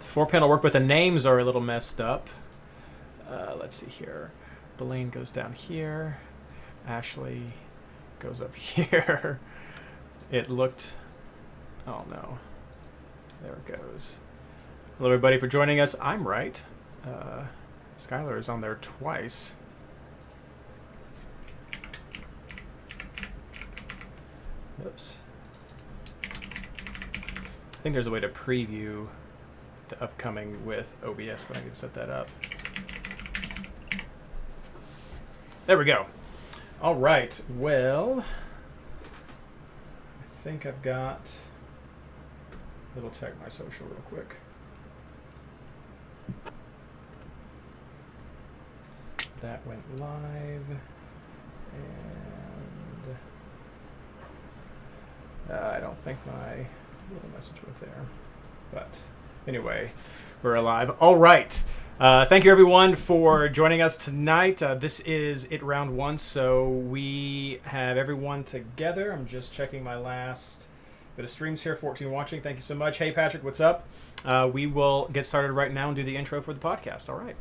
4-panel work, but the names are a little messed up. Let's see here. Blayne goes down here. Ashley goes up here. It looked... Oh, no. There it goes. Hello, everybody, for joining us. I'm right. Skylar is on there twice. Oops. I think there's a way to preview the upcoming with OBS, but I can set that up. There we go. All right. Well, I think I've got... It'll tag my social real quick. That went live. And I don't think my little message went there. But anyway, we're alive. All right. Thank you, everyone, for joining us tonight. This is it round one, so we have everyone together. I'm just checking my last bit of streams here. 14 watching. Thank you so much. Hey, Patrick, what's up? We will get started right now and do the intro for the podcast. All right.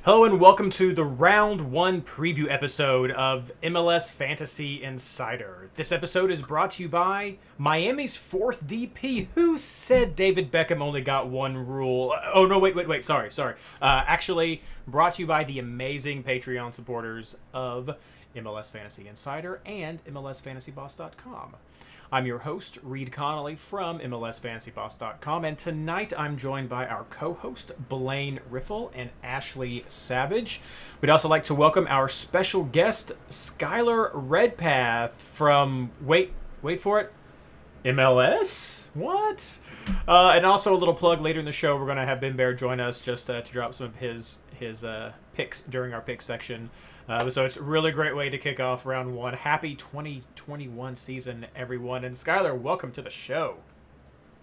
Hello and welcome to the round one preview episode of MLS Fantasy Insider. This episode is brought to you by Miami's fourth DP. Who said David Beckham only got one rule? Oh, no, wait. Sorry. Actually, brought to you by the amazing Patreon supporters of MLS Fantasy Insider and MLSFantasyBoss.com. I'm your host, Reid Connolly from MLSFantasyBoss.com, and tonight I'm joined by our co-host, Blayne Riffle and Ashley Savage. We'd also like to welcome our special guest, Schuyler Redpath from, wait for it, MLS? What? And also a little plug later in the show, we're going to have Ben Baer join us just to drop some of his picks during our pick section. So it's a really great way to kick off round one. Happy 2021 season, everyone. And Skylar, welcome to the show.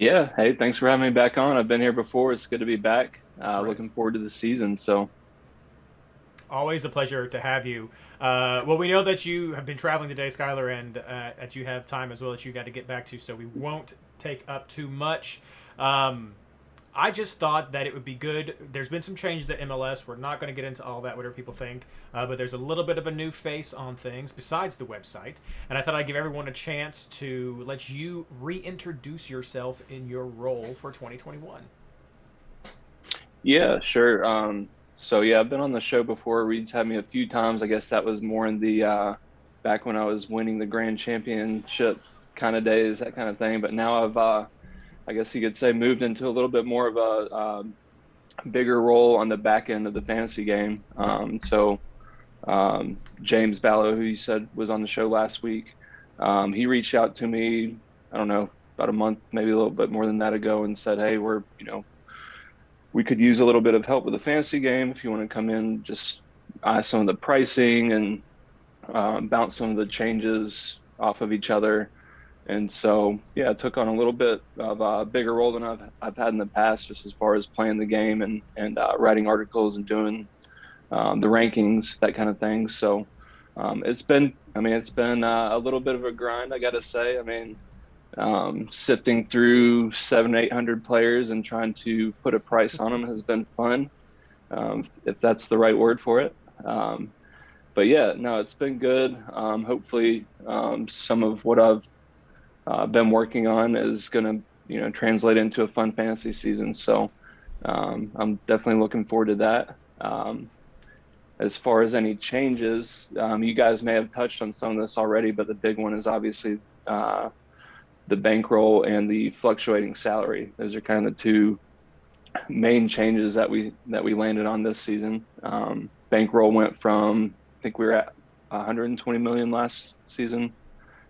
Yeah. Hey, thanks for having me back on. I've been here before. It's good to be back. Looking forward to the season. So, always a pleasure to have you. Well, we know that you have been traveling today, Skylar, and that you have time as well that you got to get back to, so we won't take up too much. I just thought that it would be good. There's been some changes at MLS. We're not going to get into all that, whatever people think. But there's a little bit of a new face on things besides the website. And I thought I'd give everyone a chance to let you reintroduce yourself in your role for 2021. yeah, sure. I've been on the show before. Reid's had me a few times. I guess that was more in the back when I was winning the grand championship kind of days, that kind of thing. But now I've I guess you could say moved into a little bit more of a bigger role on the back end of the fantasy game. James Ballo, who you said was on the show last week, he reached out to me, I don't know, about a month, maybe a little bit more than that ago, and said, hey, we could use a little bit of help with the fantasy game. If you want to come in, just some of the pricing and bounce some of the changes off of each other. And so, yeah, I took on a little bit of a bigger role than I've had in the past, just as far as playing the game and writing articles and doing the rankings, that kind of thing. So it's been a little bit of a grind, I got to say. Sifting through 700-800 players and trying to put a price on them has been fun, if that's the right word for it. But yeah, no, it's been good. Hopefully some of what I've been working on is going to, translate into a fun fantasy season. So I'm definitely looking forward to that. As far as any changes, you guys may have touched on some of this already, but the big one is obviously the bankroll and the fluctuating salary. Those are kind of the two main changes that we landed on this season. Bankroll went from, I think we were at 120 million last season.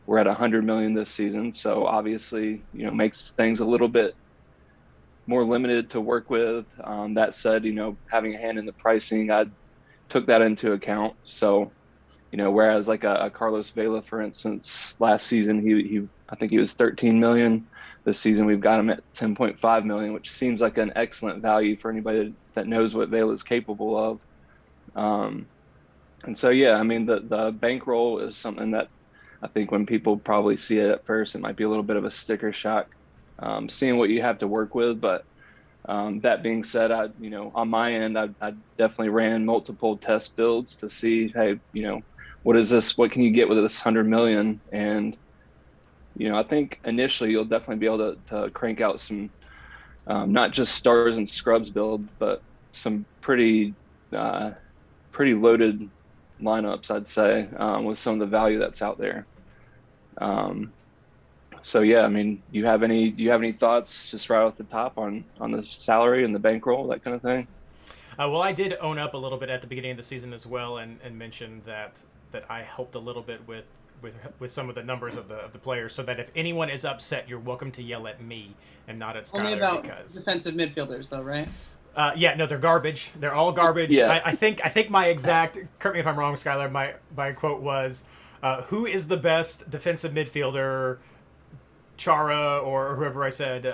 We're at 100 million this season. So obviously, makes things a little bit more limited to work with. That said, having a hand in the pricing, I took that into account. So, whereas like a Carlos Vela, for instance, last season, I think he was 13 million. This season, we've got him at 10.5 million, which seems like an excellent value for anybody that knows what Vela is capable of. And so, yeah, the bankroll is something that I think when people probably see it at first, it might be a little bit of a sticker shock. seeing what you have to work with. But that being said, on my end, I definitely ran multiple test builds to see, hey, what is this? What can you get with this 100 million? And I think initially you'll definitely be able to crank out some, not just stars and scrubs build, but some pretty loaded lineups, I'd say, with some of the value that's out there. So yeah, I mean, do you have any thoughts just right off the top on the salary and the bankroll, that kind of thing? Well, I did own up a little bit at the beginning of the season as well, and mentioned that I helped a little bit with some of the numbers of the players, so that if anyone is upset, you're welcome to yell at me and not at Skylar. Only about defensive midfielders, though, right? Yeah, no, they're garbage. They're all garbage. Yeah. I think my exact, correct me if I'm wrong, Skylar, my quote was, who is the best defensive midfielder, Chara or whoever I said,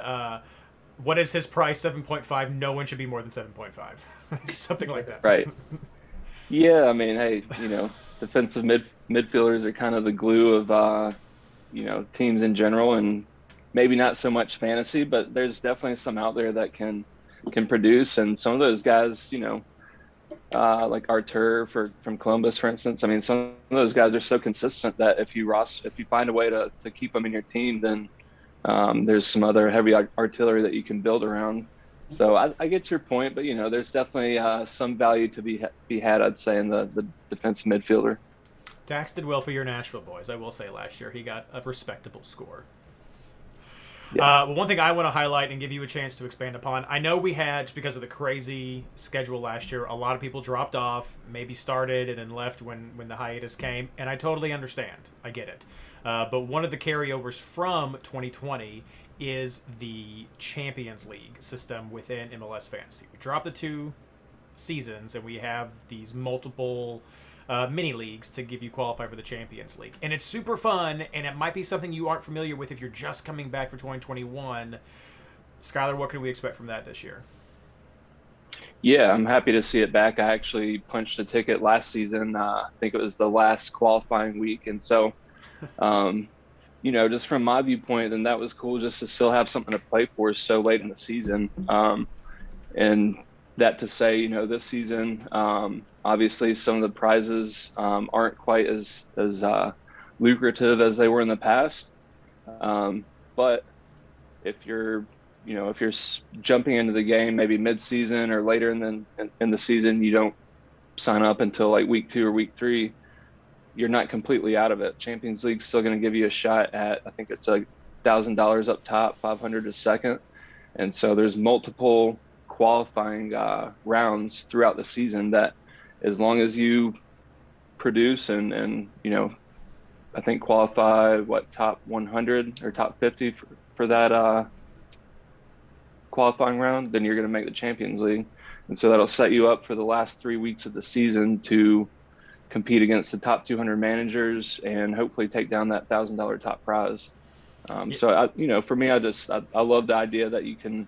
what is his price? 7.5. No one should be more than 7.5. Something like that. Right. Yeah, I mean, hey, defensive midfielders are kind of the glue of, teams in general, and maybe not so much fantasy, but there's definitely some out there that can produce. And some of those guys, like Artur from Columbus, for instance. I mean, some of those guys are so consistent that if you find a way to keep them in your team, then there's some other heavy artillery that you can build around. So I get your point, but there's definitely some value to be had, I'd say, in the defensive midfielder. Dax did well for your Nashville boys, I will say. Last year he got a respectable score. Yeah. One thing I want to highlight and give you a chance to expand upon, I know we had, just because of the crazy schedule last year, a lot of people dropped off, maybe started and then left when the hiatus came, and I totally understand. I get it. But one of the carryovers from 2020 is the Champions League system within MLS Fantasy. We dropped the 2 seasons, and we have these multiple mini leagues to give you qualify for the Champions League. And it's super fun, and it might be something you aren't familiar with if you're just coming back for 2021. Skylar, what can we expect from that this year? Yeah, I'm happy to see it back. I actually punched a ticket last season. I think it was the last qualifying week. And so, just from my viewpoint, then that was cool just to still have something to play for so late in the season. And that to say, this season, obviously some of the prizes aren't quite as lucrative as they were in the past. But if you're jumping into the game maybe mid-season or later in the season, you don't sign up until like week 2 or week 3, you're not completely out of it. Champions League's still going to give you a shot at, I think it's $1,000 up top, 500 a second. And so there's multiple qualifying rounds throughout the season that, as long as you produce and I think qualify top 100 or top 50 for that qualifying round, then you're going to make the Champions League. And so that'll set you up for the last 3 weeks of the season to compete against the top 200 managers and hopefully take down that $1,000 top prize. So for me, I love the idea that you can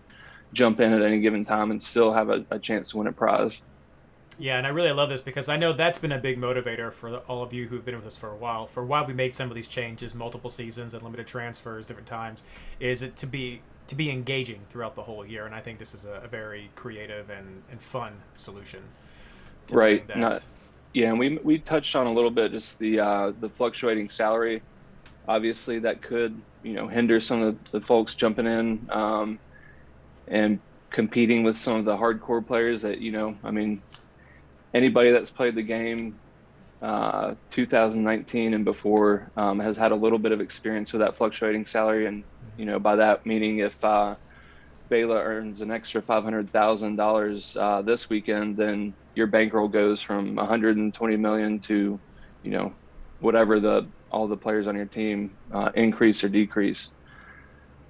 jump in at any given time and still have a chance to win a prize. Yeah, and I really love this because I know that's been a big motivator for all of you who've been with us for a while. For a while, we made some of these changes, multiple seasons and limited transfers, different times, is it to be engaging throughout the whole year. And I think this is a very creative and fun solution. Right. And we touched on a little bit just the fluctuating salary. Obviously, that could hinder some of the folks jumping in and competing with some of the hardcore players that anybody that's played the game 2019 and before has had a little bit of experience with that fluctuating salary. And by that meaning, if Blayne earns an extra $500,000 this weekend, then your bankroll goes from 120 million to whatever all the players on your team increase or decrease.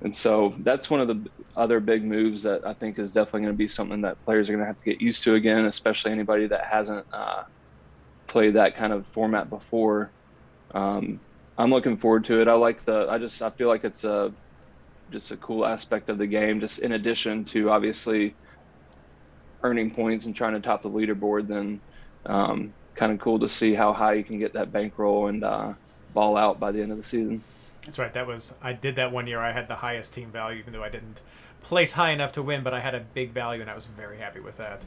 And so that's one of the other big moves that I think is definitely going to be something that players are going to have to get used to again, especially anybody that hasn't played that kind of format before. I'm looking forward to it. I feel like it's just a cool aspect of the game, just in addition to obviously earning points and trying to top the leaderboard. Then kind of cool to see how high you can get that bankroll and ball out by the end of the season. That's right. I did that one year. I had the highest team value, even though I didn't place high enough to win, but I had a big value, and I was very happy with that.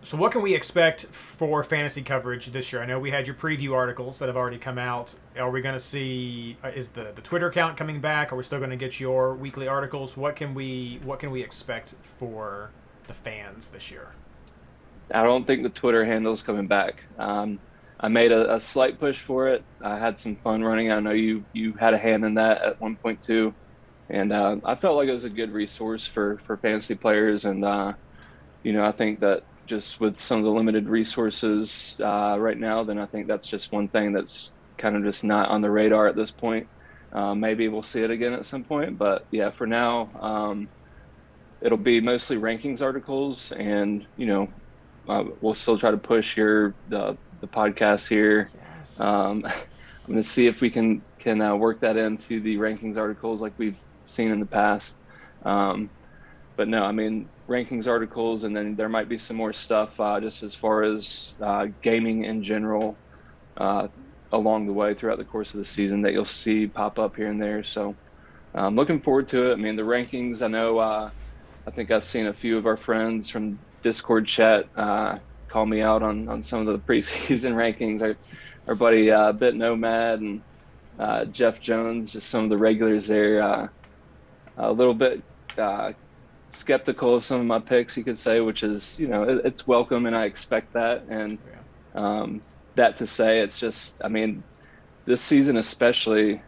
So what can we expect for fantasy coverage this year? I know we had your preview articles that have already come out. Are we going to see, is the Twitter account coming back? Are we still going to get your weekly articles? What can we expect for the fans this year? I don't think the Twitter handle is coming back. I made a slight push for it. I had some fun running. I know you had a hand in that at 1.2, and I felt like it was a good resource for fantasy players. And I think that just with some of the limited resources right now, then I think that's just one thing that's kind of just not on the radar at this point. Maybe we'll see it again at some point, but yeah, for now, it'll be mostly rankings articles, and we'll still try to push the podcast here. Yes. I'm going to see if we can work that into the rankings articles like we've seen in the past. But no, I mean, rankings articles, and then there might be some more stuff just as far as gaming in general along the way throughout the course of the season that you'll see pop up here and there. So I'm looking forward to it. I mean, the rankings, I know, I think I've seen a few of our friends from Discord chat call me out on some of the preseason rankings. Our buddy Bit Nomad and Jeff Jones, just some of the regulars there, a little bit skeptical of some of my picks, you could say, which is, it's welcome, and I expect that. And that to say, it's just, I mean, this season especially,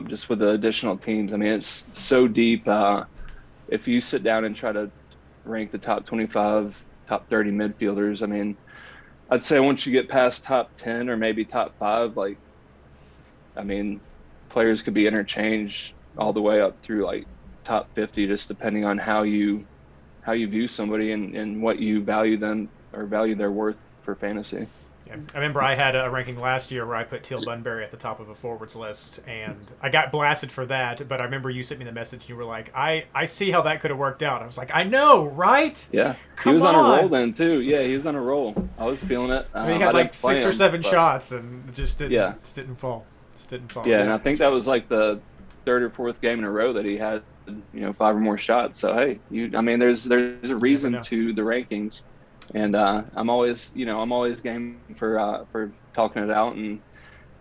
just with the additional teams, I mean, it's so deep. If you sit down and try to rank the top 25, top 30 midfielders, I mean, I'd say once you get past top 10 or maybe top 5, like, I mean, players could be interchanged all the way up through like top 50, just depending on how you view somebody and what you value them or value their worth for fantasy. Yeah. I remember I had a ranking last year where I put Teal Bunbury at the top of a forwards list, and I got blasted for that, but I remember you sent me the message and you were like, I see how that could have worked out. I was like, I know, right? Yeah. Come he was on. on a roll then too. Yeah, he was on a roll. I was feeling it. I mean, he had like 6 or 7 shots and it just didn't fall. Yeah, and I think that was like the 3rd or 4th game in a row that he had 5 or more shots. So hey, there's a reason to the rankings, and I'm always game for talking it out and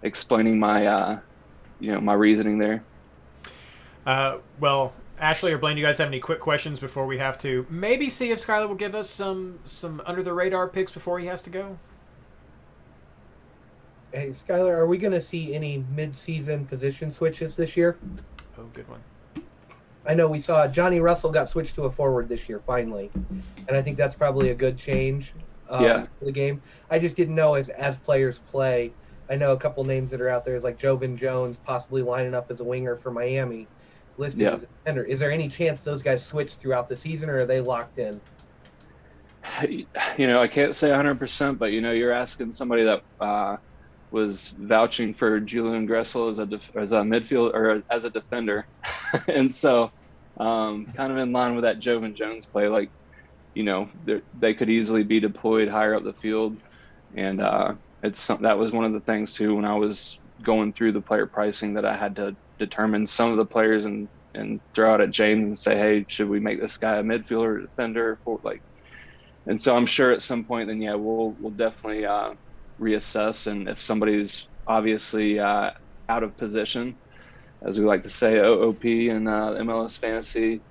explaining my my reasoning there. Well, Ashley or Blayne, do you guys have any quick questions before we have to maybe see if Skylar will give us some under the radar picks before he has to go? Hey, Skylar, are we going to see any mid-season position switches this year? Oh, good one. I know we saw Johnny Russell got switched to a forward this year, finally. And I think that's probably a good change for the game. I just didn't know as players play. I know a couple names that are out there is like Jovan Jones possibly lining up as a winger for Miami, listed as a defender. Is there any chance those guys switch throughout the season, or are they locked in? I can't say 100%, but you're asking somebody that was vouching for Julian Gressel as a midfield or as a defender, and so kind of in line with that Jovan Jones play, like they could easily be deployed higher up the field, and that was one of the things too when I was going through the player pricing that I had to determine some of the players and throw out at James and say, hey, should we make this guy a midfielder or defender and so I'm sure at some point then we'll definitely reassess, and if somebody's obviously out of position, as we like to say, OOP in MLS Fantasy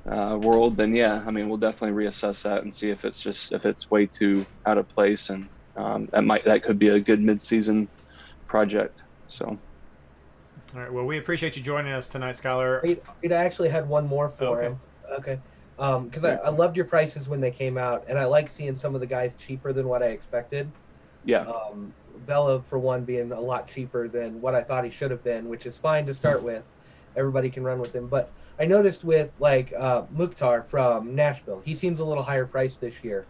world, then we'll definitely reassess that and see if it's way too out of place, and that could be a good mid-season project. So. All right. Well, we appreciate you joining us tonight, Skylar. I actually had one more for him. Okay. Because I loved your prices when they came out, and I like seeing some of the guys cheaper than what I expected. Yeah. Vela, for one, being a lot cheaper than what I thought he should have been, which is fine to start with. Everybody can run with him. But I noticed with, Mukhtar from Nashville, he seems a little higher priced this year.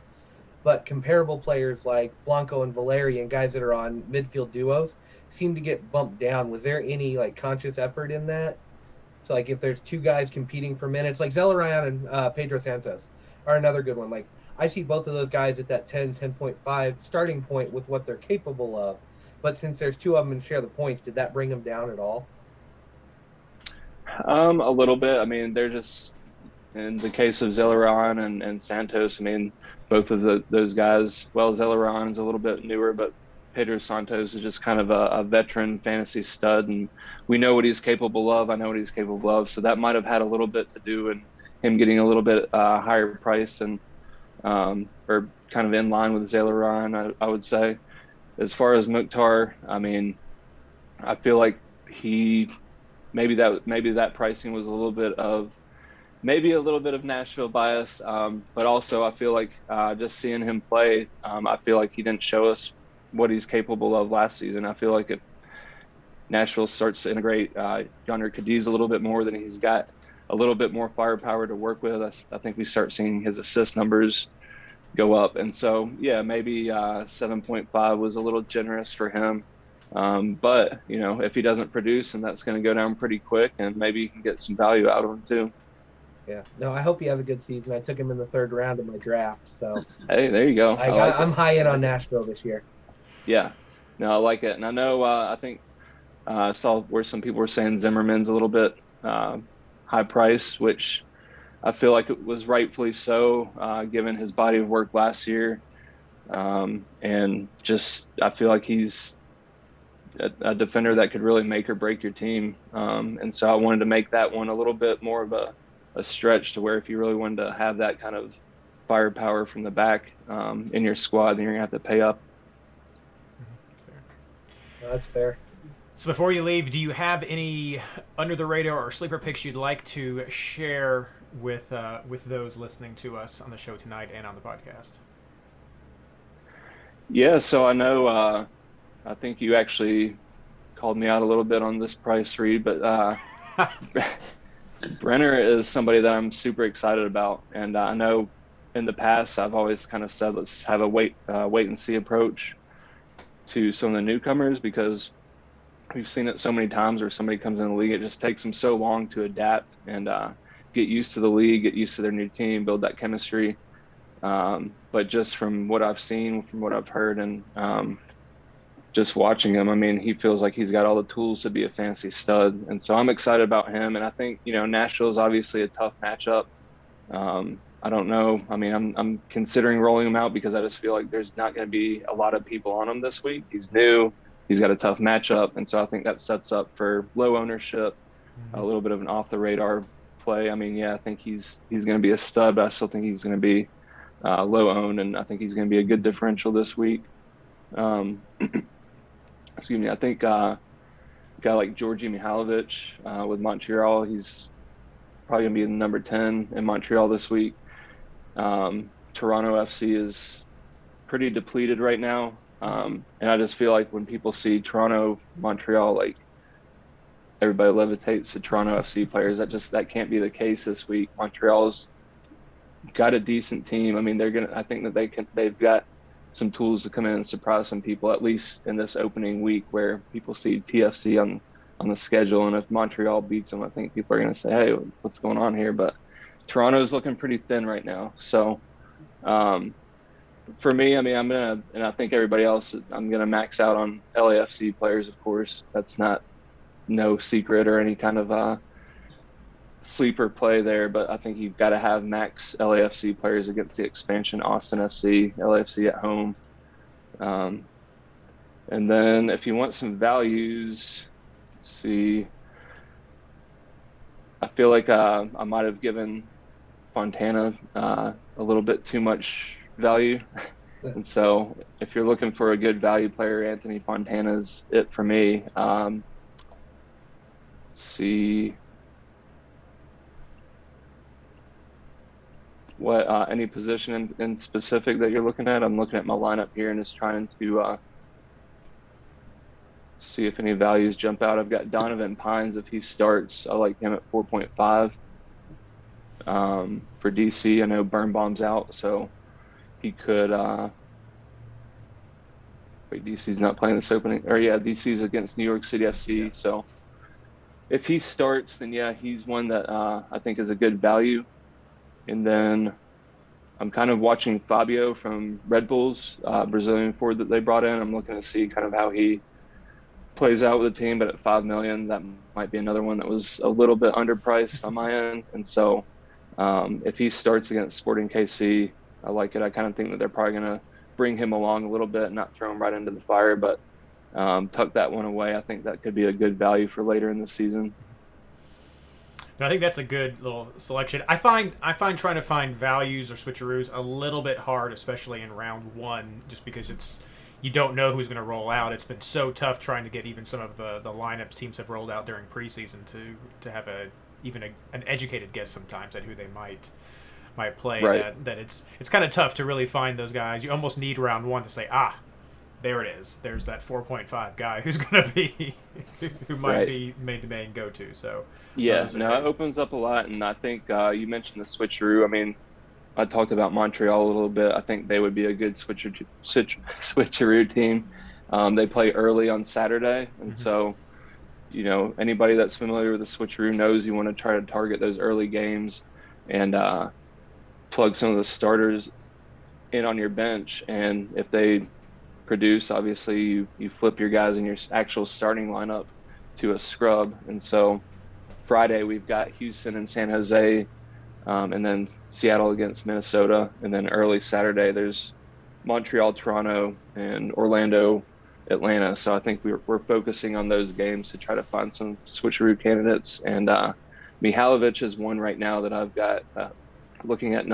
But comparable players like Blanco and Valerian, guys that are on midfield duos, seem to get bumped down. Was there any, conscious effort in that? So, if there's 2 guys competing for minutes, like Zelarayan and Pedro Santos are another good one. I see both of those guys at that 10.5 starting point with what they're capable of. but since there's two of them and share the points, did that bring him down at all? A little bit. I mean, they're just, in the case of Zelleron and Santos, I mean, both of those guys, well, Zelleron is a little bit newer, but Pedro Santos is just kind of a veteran fantasy stud, and we know what he's capable of. I know what he's capable of. So that might have had a little bit to do in him getting a little bit higher price and or kind of in line with Zelleron, I would say. As far as Mukhtar, I mean, I feel like maybe that pricing was a little bit of Nashville bias, but also I feel like just seeing him play, I feel like he didn't show us what he's capable of last season. I feel like if Nashville starts to integrate Yonder Cadiz a little bit more, then he's got a little bit more firepower to work with. I think we start seeing his assist numbers go up. And so, yeah, maybe 7.5 was a little generous for him. But, you know, if he doesn't produce, and that's going to go down pretty quick, and maybe you can get some value out of him too. Yeah. No, I hope he has a good season. I took him in the 3rd round of my draft. So hey, there you go. I'm high in on Nashville this year. Yeah. No, I like it. And I know, I think I saw where some people were saying Zimmerman's a little bit high price, which I feel like it was rightfully so, given his body of work last year. And just, I feel like he's a defender that could really make or break your team. And so I wanted to make that one a little bit more of a stretch, to where if you really wanted to have that kind of firepower from the back in your squad, then you're going to have to pay up. That's fair. So before you leave, do you have any under the radar or sleeper picks you'd like to share with those listening to us on the show tonight and on the podcast? Yeah, so I know I think you actually called me out a little bit on this price, Reid, but Brenner is somebody that I'm super excited about. And I know in the past I've always kind of said, let's have a wait and see approach to some of the newcomers, because we've seen it so many times where somebody comes in the league, it just takes them so long to adapt and get used to the league, get used to their new team, build that chemistry. But just from what I've seen, from what I've heard, and just watching him, I mean, he feels like he's got all the tools to be a fantasy stud. And so I'm excited about him. And I think, you know, Nashville is obviously a tough matchup. I don't know. I mean, I'm considering rolling him out because I just feel like there's not going to be a lot of people on him this week. He's new. He's got a tough matchup. And so I think that sets up for low ownership, a little bit of an off the radar play. I mean, yeah, I think he's going to be a stud, but I still think he's going to be low owned. And I think he's going to be a good differential this week. Excuse me. I think a guy like Georgi Mihailovic with Montreal, he's probably going to be in number 10 in Montreal this week. Toronto FC is pretty depleted right now. And I just feel like when people see Toronto, Montreal, like everybody levitates to Toronto FC players. That can't be the case this week. Montreal's got a decent team. I mean, I think that they've got some tools to come in and surprise some people, at least in this opening week where people see TFC on the schedule. And if Montreal beats them, I think people are going to say, hey, what's going on here? But Toronto's looking pretty thin right now. So for me, I mean, and I think everybody else, I'm going to max out on LAFC players, of course. That's no secret or any kind of sleeper play there, but I think you've got to have max LAFC players against the expansion Austin FC, LAFC at home. And then if you want some values, see, I feel like I might have given Fontana a little bit too much value. And so if you're looking for a good value player, Anthony Fontana's it for me. See what any position in specific that you're looking at. I'm looking at my lineup here and just trying to see if any values jump out. I've got Donovan Pines. If he starts, I like him at 4.5. For DC, I know Birnbaum's out, so he could wait, DC's not playing this opening, or yeah, DC's against New York City FC. Yeah. So if he starts, then yeah, he's one that I think is a good value. And then I'm kind of watching Fabio from Red Bull's Brazilian forward that they brought in. I'm looking to see kind of how he plays out with the team, but at $5 million, that might be another one that was a little bit underpriced on my end. And so if he starts against Sporting KC, I like it. I kind of think that they're probably going to bring him along a little bit and not throw him right into the fire, but tuck that one away. I think that could be a good value for later in the season. No, I think that's a good little selection. I find trying to find values or switcheroos a little bit hard, especially in round one, just because you don't know who's going to roll out. It's been so tough trying to get even some of the lineups teams have rolled out during preseason to have an educated guess sometimes at who they might play. Right. That it's kind of tough to really find those guys. You almost need round one to say, there it is. There's that 4.5 guy who's going to be who might be made the main go-to. So yeah, no, it opens up a lot, and I think you mentioned the switcheroo. I mean, I talked about Montreal a little bit. I think they would be a good switcheroo team. They play early on Saturday, and so anybody that's familiar with the switcheroo knows you want to try to target those early games and plug some of the starters in on your bench, and if they produce, obviously you flip your guys in your actual starting lineup to a scrub. And so Friday we've got Houston and San Jose, and then Seattle against Minnesota, and then early Saturday there's Montreal, Toronto, and Orlando, Atlanta. So I think we're focusing on those games to try to find some switcheroo candidates. And Mihalovic is one right now that I've got looking at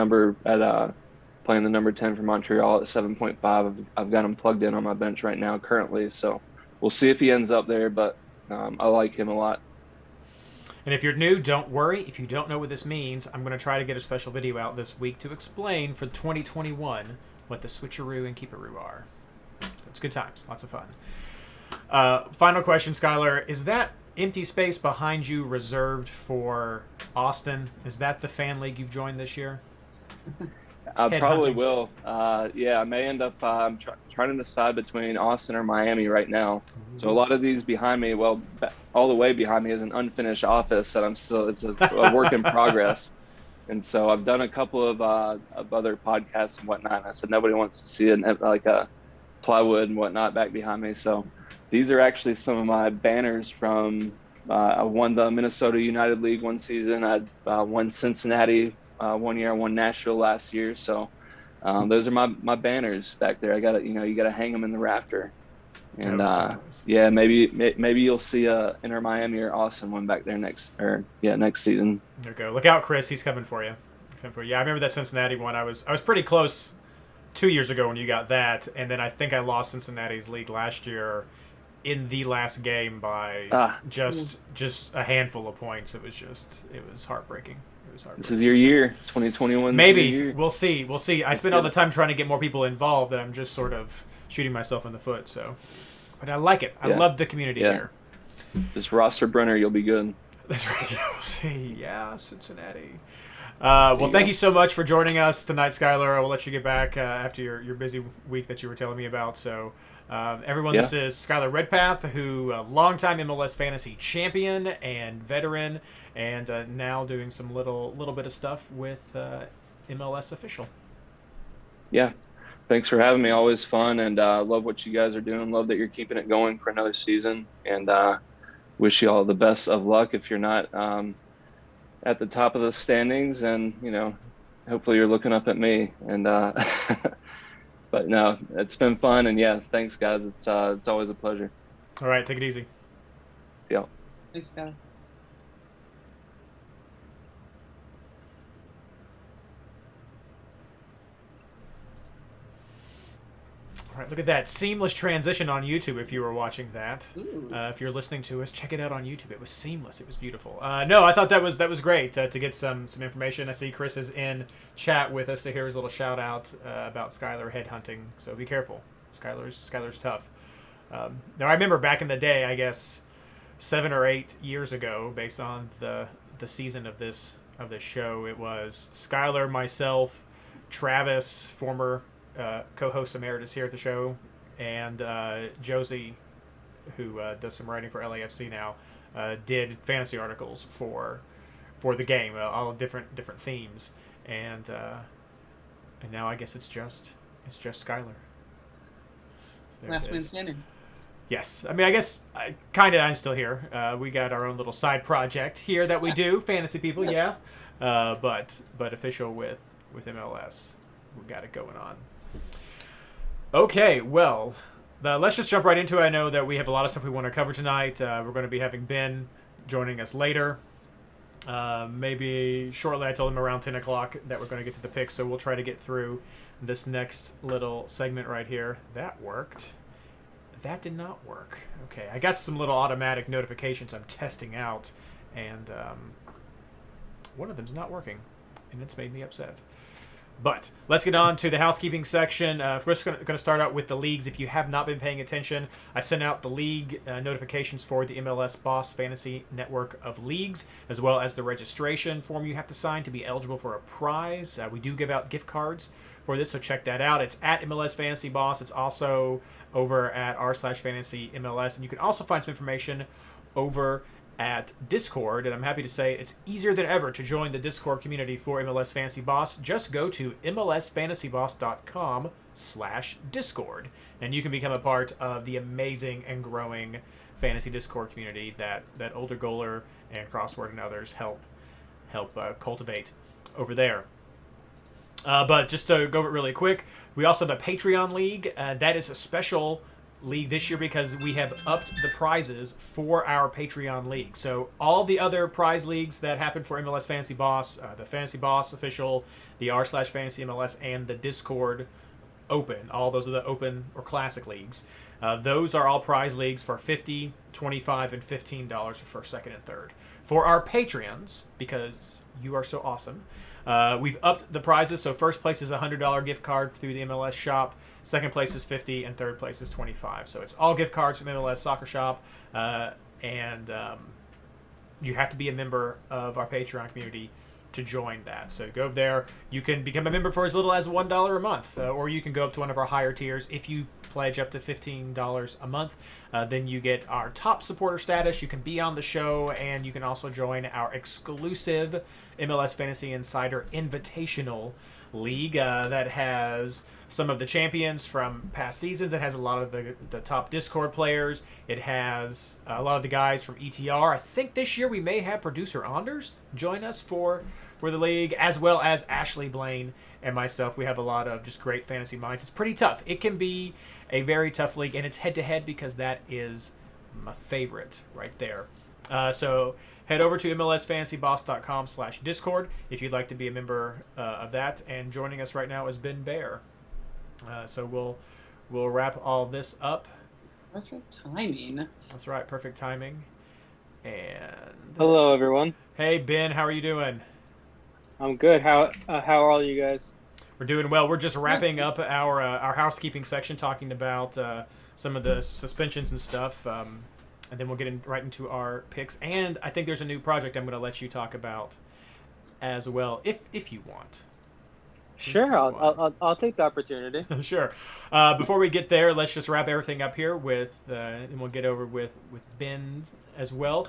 playing the number 10 for Montreal at 7.5. I've got him plugged in on my bench right now currently. So we'll see if he ends up there, but I like him a lot. And if you're new, don't worry. If you don't know what this means, I'm going to try to get a special video out this week to explain for 2021 what the switcheroo and keeperoo are. So it's good times. Lots of fun. Final question, Skylar. Is that empty space behind you reserved for Austin? Is that the fan league you've joined this year? I probably will. I may end up I'm trying to decide between Austin or Miami right now. So a lot of these behind me, all the way behind me is an unfinished office that it's a work in progress. And so I've done a couple of other podcasts and whatnot. And I said nobody wants to see it like a plywood and whatnot back behind me. So these are actually some of my banners from I won the Minnesota United League one season. I won Cincinnati 1 year. I won Nashville last year. So those are my banners back there. I got to you got to hang them in the rafter. And maybe you'll see a Inter Miami or Austin one back there next season. There you go. Look out, Chris. He's coming for you. Yeah, I remember that Cincinnati one. I was pretty close 2 years ago when you got that, and then I think I lost Cincinnati's league last year in the last game by just a handful of points. It was heartbreaking. This is your year, 2021. Maybe we'll see. I spend all the time trying to get more people involved, and I'm just sort of shooting myself in the foot. So, but I like it. I love the community here. Just roster Brenner, you'll be good. That's right. We'll see. Yeah, Cincinnati. Thank you so much for joining us tonight, Skylar. I will let you get back after your busy week that you were telling me about. So, everyone, this is Skylar Redpath, who longtime MLS Fantasy champion and veteran, and now doing some little bit of stuff with MLS Official. Yeah, thanks for having me. Always fun, and love what you guys are doing. Love that you're keeping it going for another season, and wish you all the best of luck if you're not at the top of the standings, and hopefully you're looking up at me. And but no, it's been fun, and thanks guys. It's always a pleasure. All right, take it easy. Yeah. Thanks, guys. All right, look at that seamless transition on YouTube. If you were watching that, if you're listening to us, check it out on YouTube. It was seamless. It was beautiful. No, I thought that was great to get some information. I see Chris is in chat with us to hear his little shout out about Skylar headhunting. So be careful. Skylar's tough. Now I remember back in the day, I guess 7 or 8 years ago, based on the season of this show, it was Skylar, myself, Travis, former co-host emeritus here at the show, and Josie, who does some writing for LAFC now, did fantasy articles for the game, all different themes, and now I guess it's just Skylar. Last man standing. Yes. I mean, I guess I'm still here. We got our own little side project here that we do, fantasy people, yeah. But official with MLS. We got it going on. Okay, well, let's just jump right into it. I know that we have a lot of stuff we want to cover tonight. We're going to be having Ben joining us later. Maybe shortly. I told him around 10 o'clock that we're going to get to the picks, so we'll try to get through this next little segment right here. That worked. That did not work. Okay, I got some little automatic notifications I'm testing out, and one of them's not working, and it's made me upset. But let's get on to the housekeeping section. We're just going to start out with the leagues. If you have not been paying attention, I sent out the league notifications for the MLS Boss Fantasy Network of Leagues, as well as the registration form you have to sign to be eligible for a prize. We do give out gift cards for this, so check that out. It's at MLS Fantasy Boss. It's also over at r/fantasy MLS, and you can also find some information over at Discord, and I'm happy to say it's easier than ever to join the Discord community for MLS Fantasy Boss. Just go to mlsfantasyboss.com/Discord, and you can become a part of the amazing and growing fantasy Discord community that Older Goaler and Crossword and others help cultivate over there. But just to go over it really quick, we also have a Patreon League. That is a special league this year because we have upped the prizes for our Patreon League. So all the other prize leagues that happen for MLS Fantasy Boss, the Fantasy Boss Official, the r/Fantasy MLS, and the Discord Open, all those are the Open or Classic leagues. Those are all prize leagues for $50, $25, and $15 for first, second, and third. For our Patreons, because you are so awesome, we've upped the prizes. So first place is a $100 gift card through the MLS shop. Second place is $50, and third place is $25. So it's all gift cards from MLS Soccer Shop, and you have to be a member of our Patreon community to join that. So go there. You can become a member for as little as $1 a month, or you can go up to one of our higher tiers. If you pledge up to $15 a month, then you get our top supporter status. You can be on the show, and you can also join our exclusive MLS Fantasy Insider Invitational League that has some of the champions from past seasons. It has a lot of the top Discord players. It has a lot of the guys from ETR. I think this year we may have producer Anders join us for the league, as well as Ashley, Blayne, and myself. We have a lot of just great fantasy minds. It's pretty tough. It can be a very tough league, and it's head-to-head because that is my favorite right there. So head over to mlsfantasyboss.com/Discord if you'd like to be a member of that. And joining us right now is Ben Baer. So we'll wrap all this up. Perfect timing. That's right, perfect timing. And hello, everyone. Hey, Ben, how are you doing? I'm good. How are all you guys? We're doing well. We're just wrapping up our housekeeping section, talking about some of the suspensions and stuff, and then we'll get right into our picks. And I think there's a new project I'm going to let you talk about as well, if you want. Sure, I'll take the opportunity. Sure. Before we get there, let's just wrap everything up here and we'll get over with Ben as well.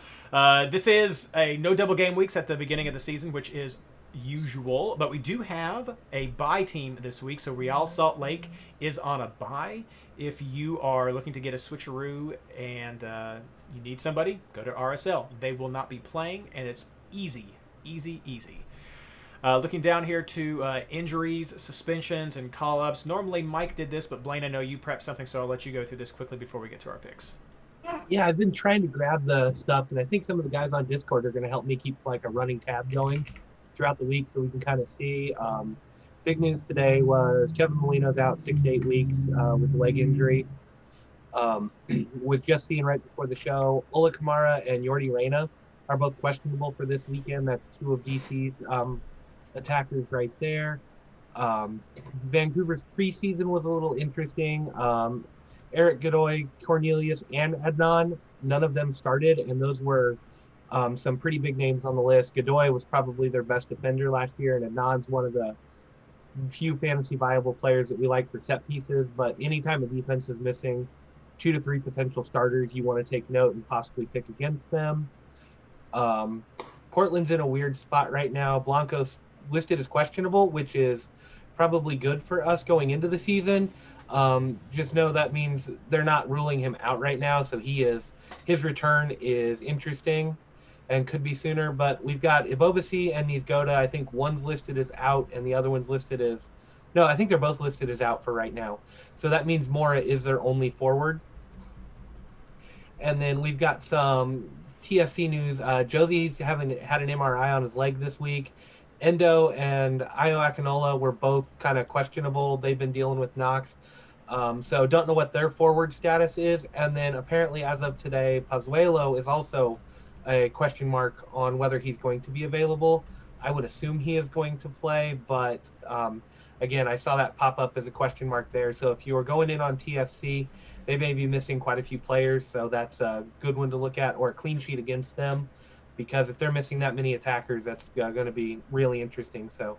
This is a no double game weeks at the beginning of the season, which is usual, but we do have a bye team this week. So Real Salt Lake is on a bye. If you are looking to get a switcheroo and you need somebody, go to RSL. They will not be playing, and it's easy. Looking down here to injuries, suspensions, and call-ups. Normally Mike did this, but Blayne, I know you prepped something, so I'll let you go through this quickly before we get to our picks. Yeah, I've been trying to grab the stuff, and I think some of the guys on Discord are going to help me keep like a running tab going throughout the week so we can kind of see. Big news today was Kevin Molino's out 6 to 8 weeks with a leg injury. Was just seeing right before the show, Ola Kamara and Yordi Reyna are both questionable for this weekend. That's two of DC's attackers right there. Vancouver's preseason was a little interesting. Eric Godoy, Cornelius, and Adnan, none of them started, and those were some pretty big names on the list. Godoy was probably their best defender last year, and Adnan's one of the few fantasy viable players that we like for set pieces, but anytime a defense is missing 2 to 3 potential starters, you want to take note and possibly pick against them. Portland's in a weird spot right now. Blanco's listed as questionable, which is probably good for us going into the season. Just know that means they're not ruling him out right now, so his return is interesting and could be sooner. But we've got Ibobasi and Nizgoda. I think one's listed as out and the other one's listed as no. I think they're both listed as out for right now. So that means Mora is their only forward. And then we've got some TFC news. Josie's had an MRI on his leg this week. Endo and Ayo Akinola were both kind of questionable. They've been dealing with knocks. So don't know what their forward status is. And then apparently as of today, Pazuello is also a question mark on whether he's going to be available. I would assume he is going to play, but again, I saw that pop up as a question mark there. So if you are going in on TFC, they may be missing quite a few players, so that's a good one to look at, or a clean sheet against them, because if they're missing that many attackers, that's going to be really interesting. So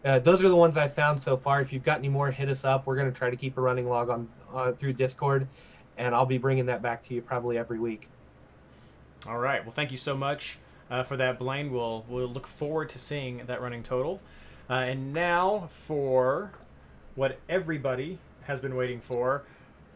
those are the ones I've found so far. If you've got any more, hit us up. We're going to try to keep a running log on through Discord, and I'll be bringing that back to you probably every week. All right. Well, thank you so much for that, Blayne. We'll look forward to seeing that running total. And now for what everybody has been waiting for,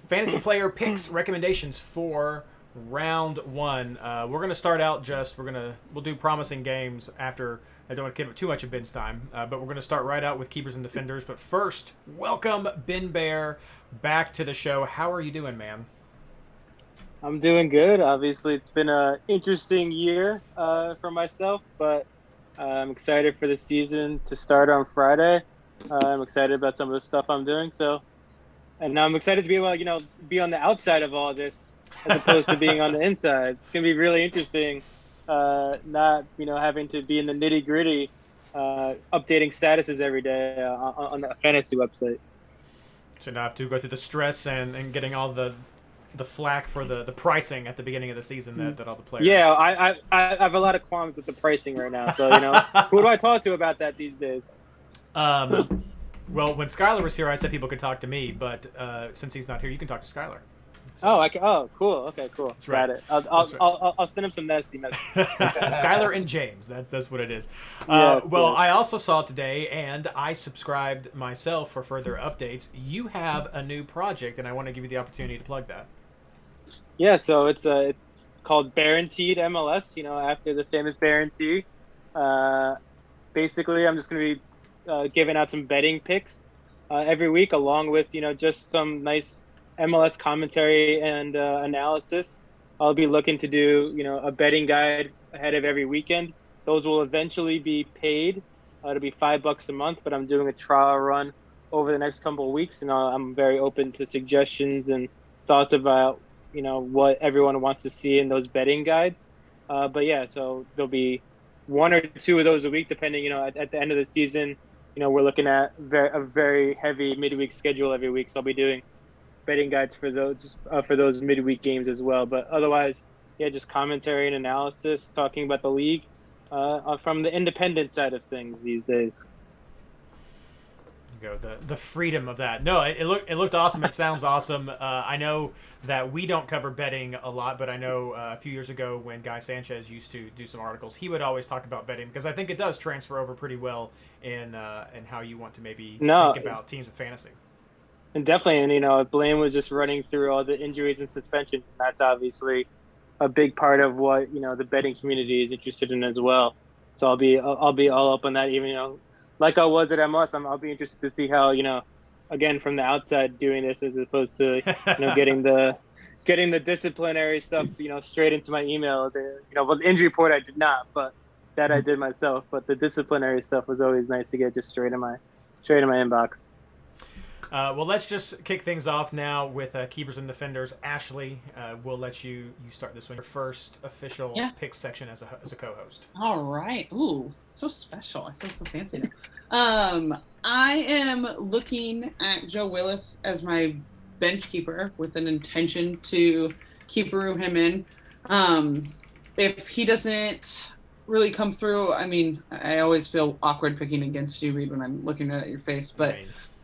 fantasy player picks recommendations for round one. We're going to start out we'll do promising games after. I don't want to give it too much of Ben's time, but we're going to start right out with keepers and defenders. But first, welcome Ben Baer back to the show. How are you doing, man? I'm doing good. Obviously, it's been an interesting year for myself, but I'm excited for the season to start on Friday. I'm excited about some of the stuff I'm doing. And I'm excited to be able to, be on the outside of all this as opposed to being on the inside. It's going to be really interesting, not, having to be in the nitty gritty, updating statuses every day on the fantasy website. So not have to go through the stress and getting all the flack for the pricing at the beginning of the season that all the players. Yeah, I have a lot of qualms with the pricing right now. So, who do I talk to about that these days? Well, when Skylar was here, I said people could talk to me, but since he's not here, you can talk to Skylar. So, Oh, cool. Okay, cool. That's right. Got it. I'll send him some nasty messages. Skylar and James. That's what it is. Yes. I also saw today, and I subscribed myself for further updates. You have a new project, and I want to give you the opportunity to plug that. Yeah, so it's called Guaranteed MLS. After the famous Guarantee. Basically, I'm just going to be giving out some betting picks every week, along with just some nice MLS commentary and analysis. I'll be looking to do a betting guide ahead of every weekend. Those will eventually be paid. It'll be $5 a month, but I'm doing a trial run over the next couple of weeks, and I'm very open to suggestions and thoughts about what everyone wants to see in those betting guides. But yeah, so there'll be one or two of those a week, depending. At the end of the season, we're looking at a very heavy midweek schedule every week. So I'll be doing betting guides for those midweek games as well. But otherwise, yeah, just commentary and analysis, talking about the league from the independent side of things these days. Go the freedom of that. No, it looked awesome. It sounds awesome. I know that we don't cover betting a lot, but I know a few years ago when Guy Sanchez used to do some articles, he would always talk about betting, because I think it does transfer over pretty well in how you want to maybe think about teams of fantasy. And definitely, and Blayne was just running through all the injuries and suspensions. And that's obviously a big part of what the betting community is interested in as well. So I'll be all up on that. Even like I was at MLS, I'll be interested to see how again from the outside doing this as opposed to getting the disciplinary stuff straight into my email. Well, the injury report I did not, but that I did myself. But the disciplinary stuff was always nice to get just straight in my inbox. Well, let's just kick things off now with keepers and defenders. Ashley, we'll let you start this one. Your first official pick section as a co-host. All right. Ooh, so special. I feel so fancy now. I am looking at Joe Willis as my bench keeper with an intention to keeper him in. If he doesn't really come through, I always feel awkward picking against you, Reid, when I'm looking at your face, but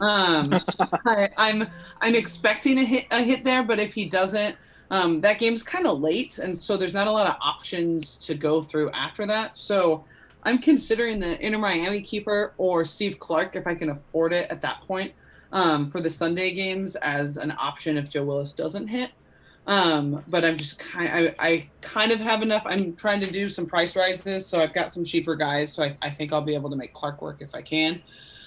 I'm expecting a hit there, but if he doesn't, that game's kind of late, and so there's not a lot of options to go through after that. So I'm considering the Inter Miami keeper or Steve Clark if I can afford it at that point. for the Sunday games as an option if Joe Willis doesn't hit. But I'm just I kind of have enough. I'm trying to do some price rises, so I've got some cheaper guys. So I think I'll be able to make Clark work if I can.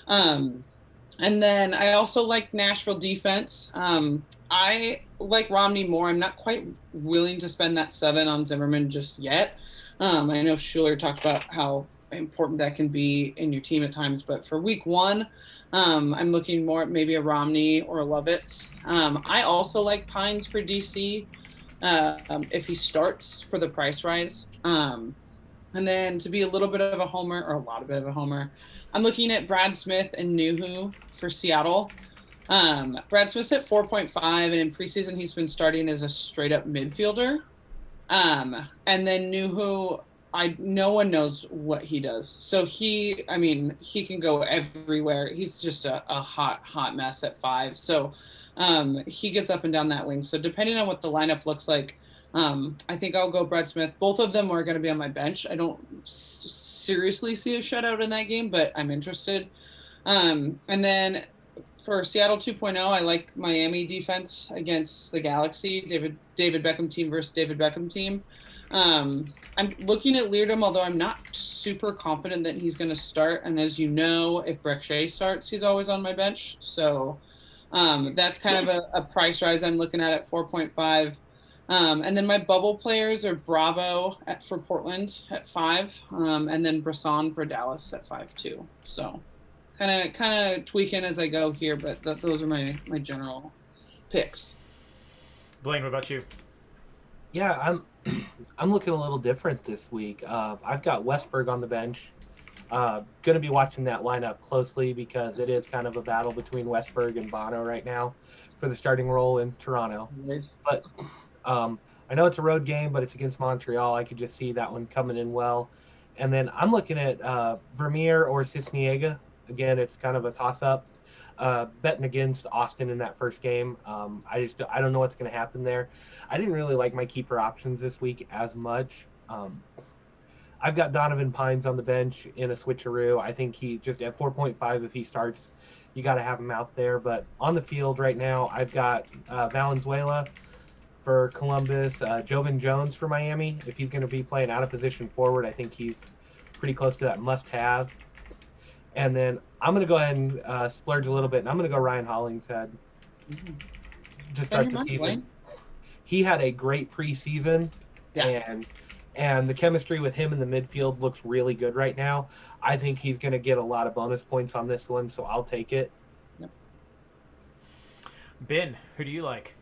And then I also like Nashville defense. I like Romney more. I'm not quite willing to spend that 7 on Zimmerman just yet. I know Schuyler talked about how important that can be in your team at times, but for week 1, I'm looking more at maybe a Romney or a Lovitz. I also like Pines for DC if he starts for the price rise. And then to be a little bit of a homer, or a lot of bit of a homer, I'm looking at Brad Smith and Nuhu for Seattle. Brad Smith's at 4.5, and in preseason he's been starting as a straight-up midfielder. And then Nuhu, no one knows what he does. So he can go everywhere. He's just a hot mess at 5. So he gets up and down that wing. So depending on what the lineup looks like, I think I'll go Brad Smith. Both of them are going to be on my bench. I don't seriously see a shutout in that game, but I'm interested. And then for Seattle 2.0, I like Miami defense against the Galaxy. David Beckham team versus David Beckham team. I'm looking at Leardom, although I'm not super confident that he's going to start. And as you know, if Breck Shea starts, he's always on my bench. So that's kind of a price rise I'm looking at 4.5. And then my bubble players are Bravo for Portland at 5, and then Brisson for Dallas at 5 too. So kind of tweaking as I go here, but those are my general picks. Blayne, what about you? Yeah, I'm looking a little different this week. I've got Westberg on the bench. Going to be watching that lineup closely because it is kind of a battle between Westberg and Bono right now for the starting role in Toronto. Nice. But I know it's a road game, but it's against Montreal. I could just see that one coming in well. And then I'm looking at Vermeer or Cisniega. Again, it's kind of a toss-up. Betting against Austin in that first game. I don't know what's going to happen there. I didn't really like my keeper options this week as much. I've got Donovan Pines on the bench in a switcheroo. I think he's just at 4.5 if he starts. You got to have him out there. But on the field right now, I've got Valenzuela for Columbus, Jovan Jones for Miami. If he's going to be playing out of position forward, I think he's pretty close to that must-have. And then I'm going to go ahead and splurge a little bit, and I'm going to go Ryan Hollingshead to start the season. Blayne? He had a great preseason, and the chemistry with him in the midfield looks really good right now. I think he's going to get a lot of bonus points on this one, so I'll take it. Yep. Ben, who do you like?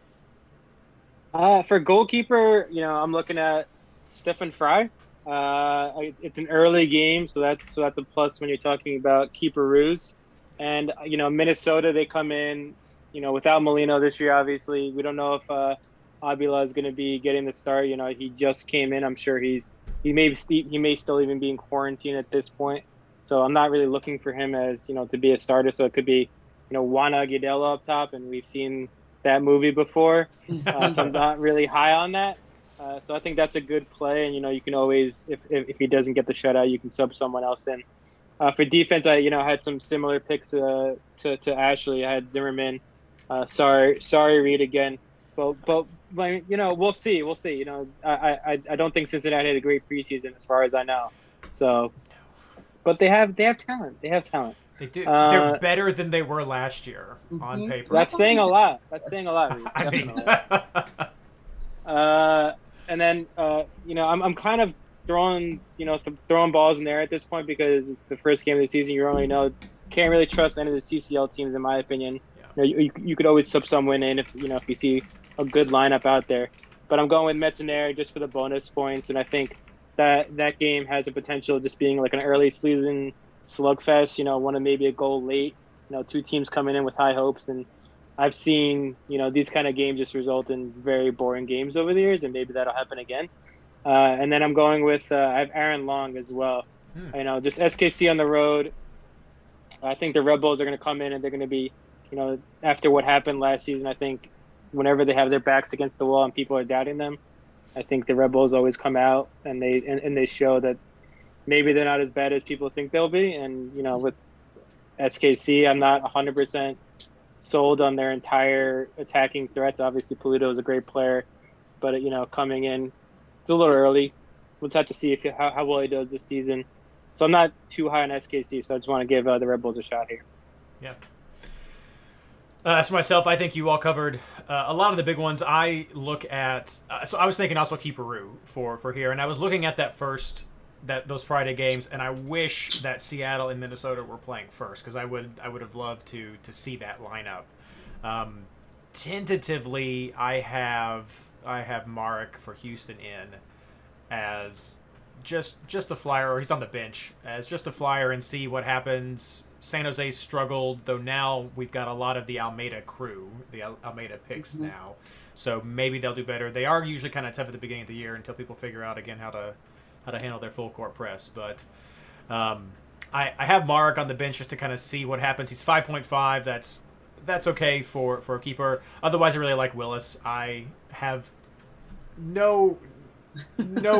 For goalkeeper, I'm looking at Stephen Fry. It's an early game, so that's a plus when you're talking about keeperoos. And Minnesota, they come in, without Molino this year. Obviously, we don't know if Avila is going to be getting the start. He just came in. I'm sure he may still even be in quarantine at this point. So I'm not really looking for him as to be a starter. So it could be Juan Agudelo up top, and we've seen that movie before. So I'm not really high on that. So I think that's a good play, and you can always, if he doesn't get the shutout, you can sub someone else in. For defense, I had some similar picks to Ashley. I had Zimmerman. Sorry, Reid again, but we'll see. I don't think Cincinnati had a great preseason as far as I know. So, but they have talent. They do. They're better than they were last year on paper. That's saying a lot. Reid. I mean. And then, I'm kind of throwing balls in there at this point because it's the first game of the season. You only can't really trust any of the CCL teams, in my opinion. Yeah. You could always sub someone in if you see a good lineup out there. But I'm going with Metzner just for the bonus points, and I think that game has a potential of just being like an early season slugfest. One of maybe a goal late. Two teams coming in with high hopes, and I've seen, these kind of games just result in very boring games over the years, and maybe that'll happen again. And then I'm going with I have Aaron Long as well. Just SKC on the road. I think the Red Bulls are going to come in and they're going to be, after what happened last season, I think whenever they have their backs against the wall and people are doubting them, I think the Red Bulls always come out and they show that maybe they're not as bad as people think they'll be. And, with SKC, I'm not 100% sold on their entire attacking threats. Obviously, Polito is a great player, but coming in, it's a little early. We'll just have to see how well he does this season. So I'm not too high on SKC, so I just want to give the Red Bulls a shot here. Yeah. As for myself, I think you all covered a lot of the big ones. I look at so I was thinking also Keeperoo for here, and I was looking at those Friday games, and I wish that Seattle and Minnesota were playing first, because I would have loved to see that lineup. Tentatively, I have Marek for Houston in as just a flyer, or he's on the bench as just a flyer, and see what happens. San Jose struggled, though now we've got a lot of the Almeida crew, the Almeida picks now, so maybe they'll do better. They are usually kind of tough at the beginning of the year until people figure out again how to handle their full court press. But I have Marek on the bench just to kind of see what happens. He's 5.5. That's okay for a keeper. Otherwise, I really like Willis. I have no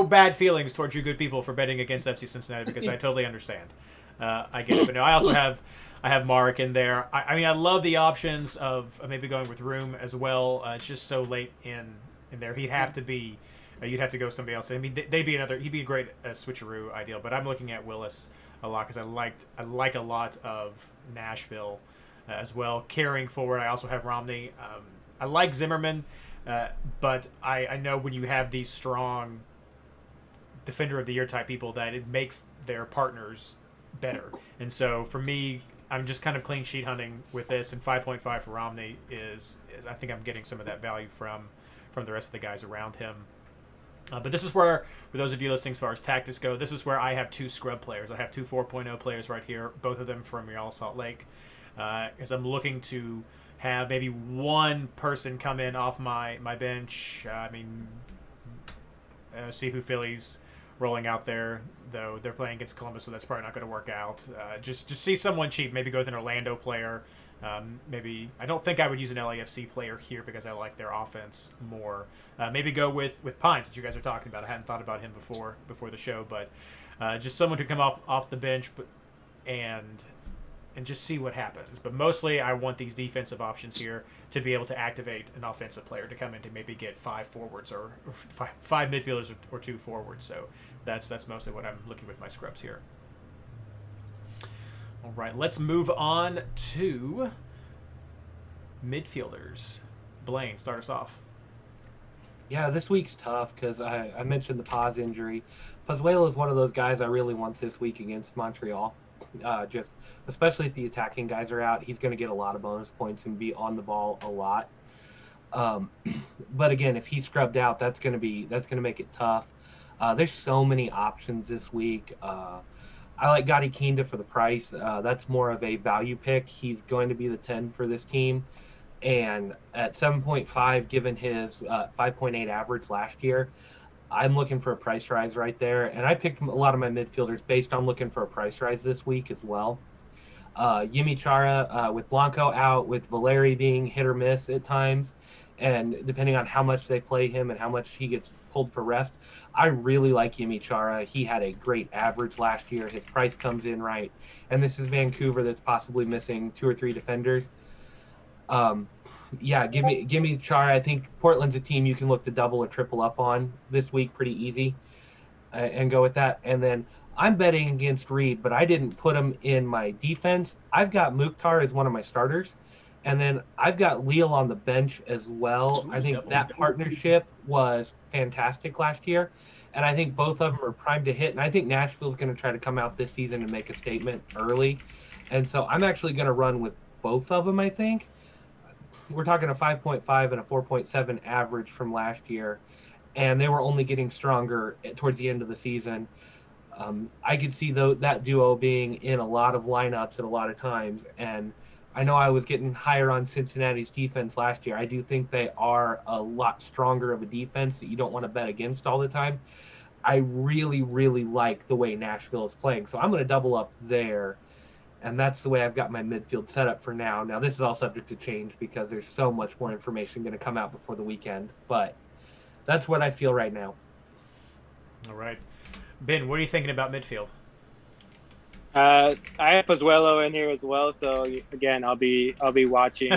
bad feelings towards you good people for betting against FC Cincinnati, because I totally understand. I get it. But no, I also have Marek in there. I mean, I love the options of maybe going with Room as well. It's just so late in there. He'd have to be. You'd have to go somebody else. I mean, he'd be a great switcheroo ideal. But I'm looking at Willis a lot because I like a lot of Nashville as well. Carrying forward, I also have Romney. I like Zimmerman, but I know when you have these strong Defender of the Year type people, that it makes their partners better. And so for me, I'm just kind of clean sheet hunting with this, and 5.5 for Romney is I think I'm getting some of that value from the rest of the guys around him. But this is where, for those of you listening as far as tactics go, this is where I have two scrub players. I have two 4.0 players right here, both of them from Real Salt Lake, as I'm looking to have maybe one person come in off my bench. See who Philly's rolling out there, though they're playing against Columbus, so that's probably not going to work out. Just see someone cheap, maybe go with an Orlando player. Maybe I don't think I would use an LAFC player here because I like their offense more. Maybe go with Pines that you guys are talking about. I hadn't thought about him before the show, but just someone to come off the bench, and just see what happens. But mostly I want these defensive options here to be able to activate an offensive player to come in to maybe get 5 forwards or five midfielders or 2 forwards. So that's mostly what I'm looking with my scrubs here. All right, let's move on to midfielders. Blayne, start us off. Yeah, this week's tough because I mentioned the Paz injury. Pozuelo is one of those guys I really want this week against Montreal. Just especially if the attacking guys are out, he's going to get a lot of bonus points and be on the ball a lot. But again, if he's scrubbed out, that's going to make it tough. There's so many options this week. I like Gotti Kinda for the price. That's more of a value pick. He's going to be the 10 for this team. And at 7.5, given his 5.8 average last year, I'm looking for a price rise right there. And I picked a lot of my midfielders based on looking for a price rise this week as well. Yimi Chara, with Blanco out, with Valeri being hit or miss at times, and depending on how much they play him and how much he gets pulled for rest, I really like Yimi Chara. He had a great average last year. His price comes in right. And this is Vancouver that's possibly missing 2 or 3 defenders. Yeah, give me Chara. I think Portland's a team you can look to double or triple up on this week pretty easy and go with that. And then I'm betting against Reid, but I didn't put him in my defense. I've got Mukhtar as one of my starters. And then I've got Leal on the bench as well. I think that partnership was fantastic last year. And I think both of them are primed to hit. And I think Nashville's going to try to come out this season and make a statement early. And so I'm actually going to run with both of them, I think. We're talking a 5.5 and a 4.7 average from last year. And they were only getting stronger towards the end of the season. I could see that duo being in a lot of lineups at a lot of times. And I know I was getting higher on Cincinnati's defense last year. I do think they are a lot stronger of a defense that you don't want to bet against all the time. I really, really like the way Nashville is playing. So I'm going to double up there. And that's the way I've got my midfield set up for now. Now, this is all subject to change because there's so much more information going to come out before the weekend. But that's what I feel right now. All right. Ben, what are you thinking about midfield? I have Pozuelo in here as well, so again, I'll be watching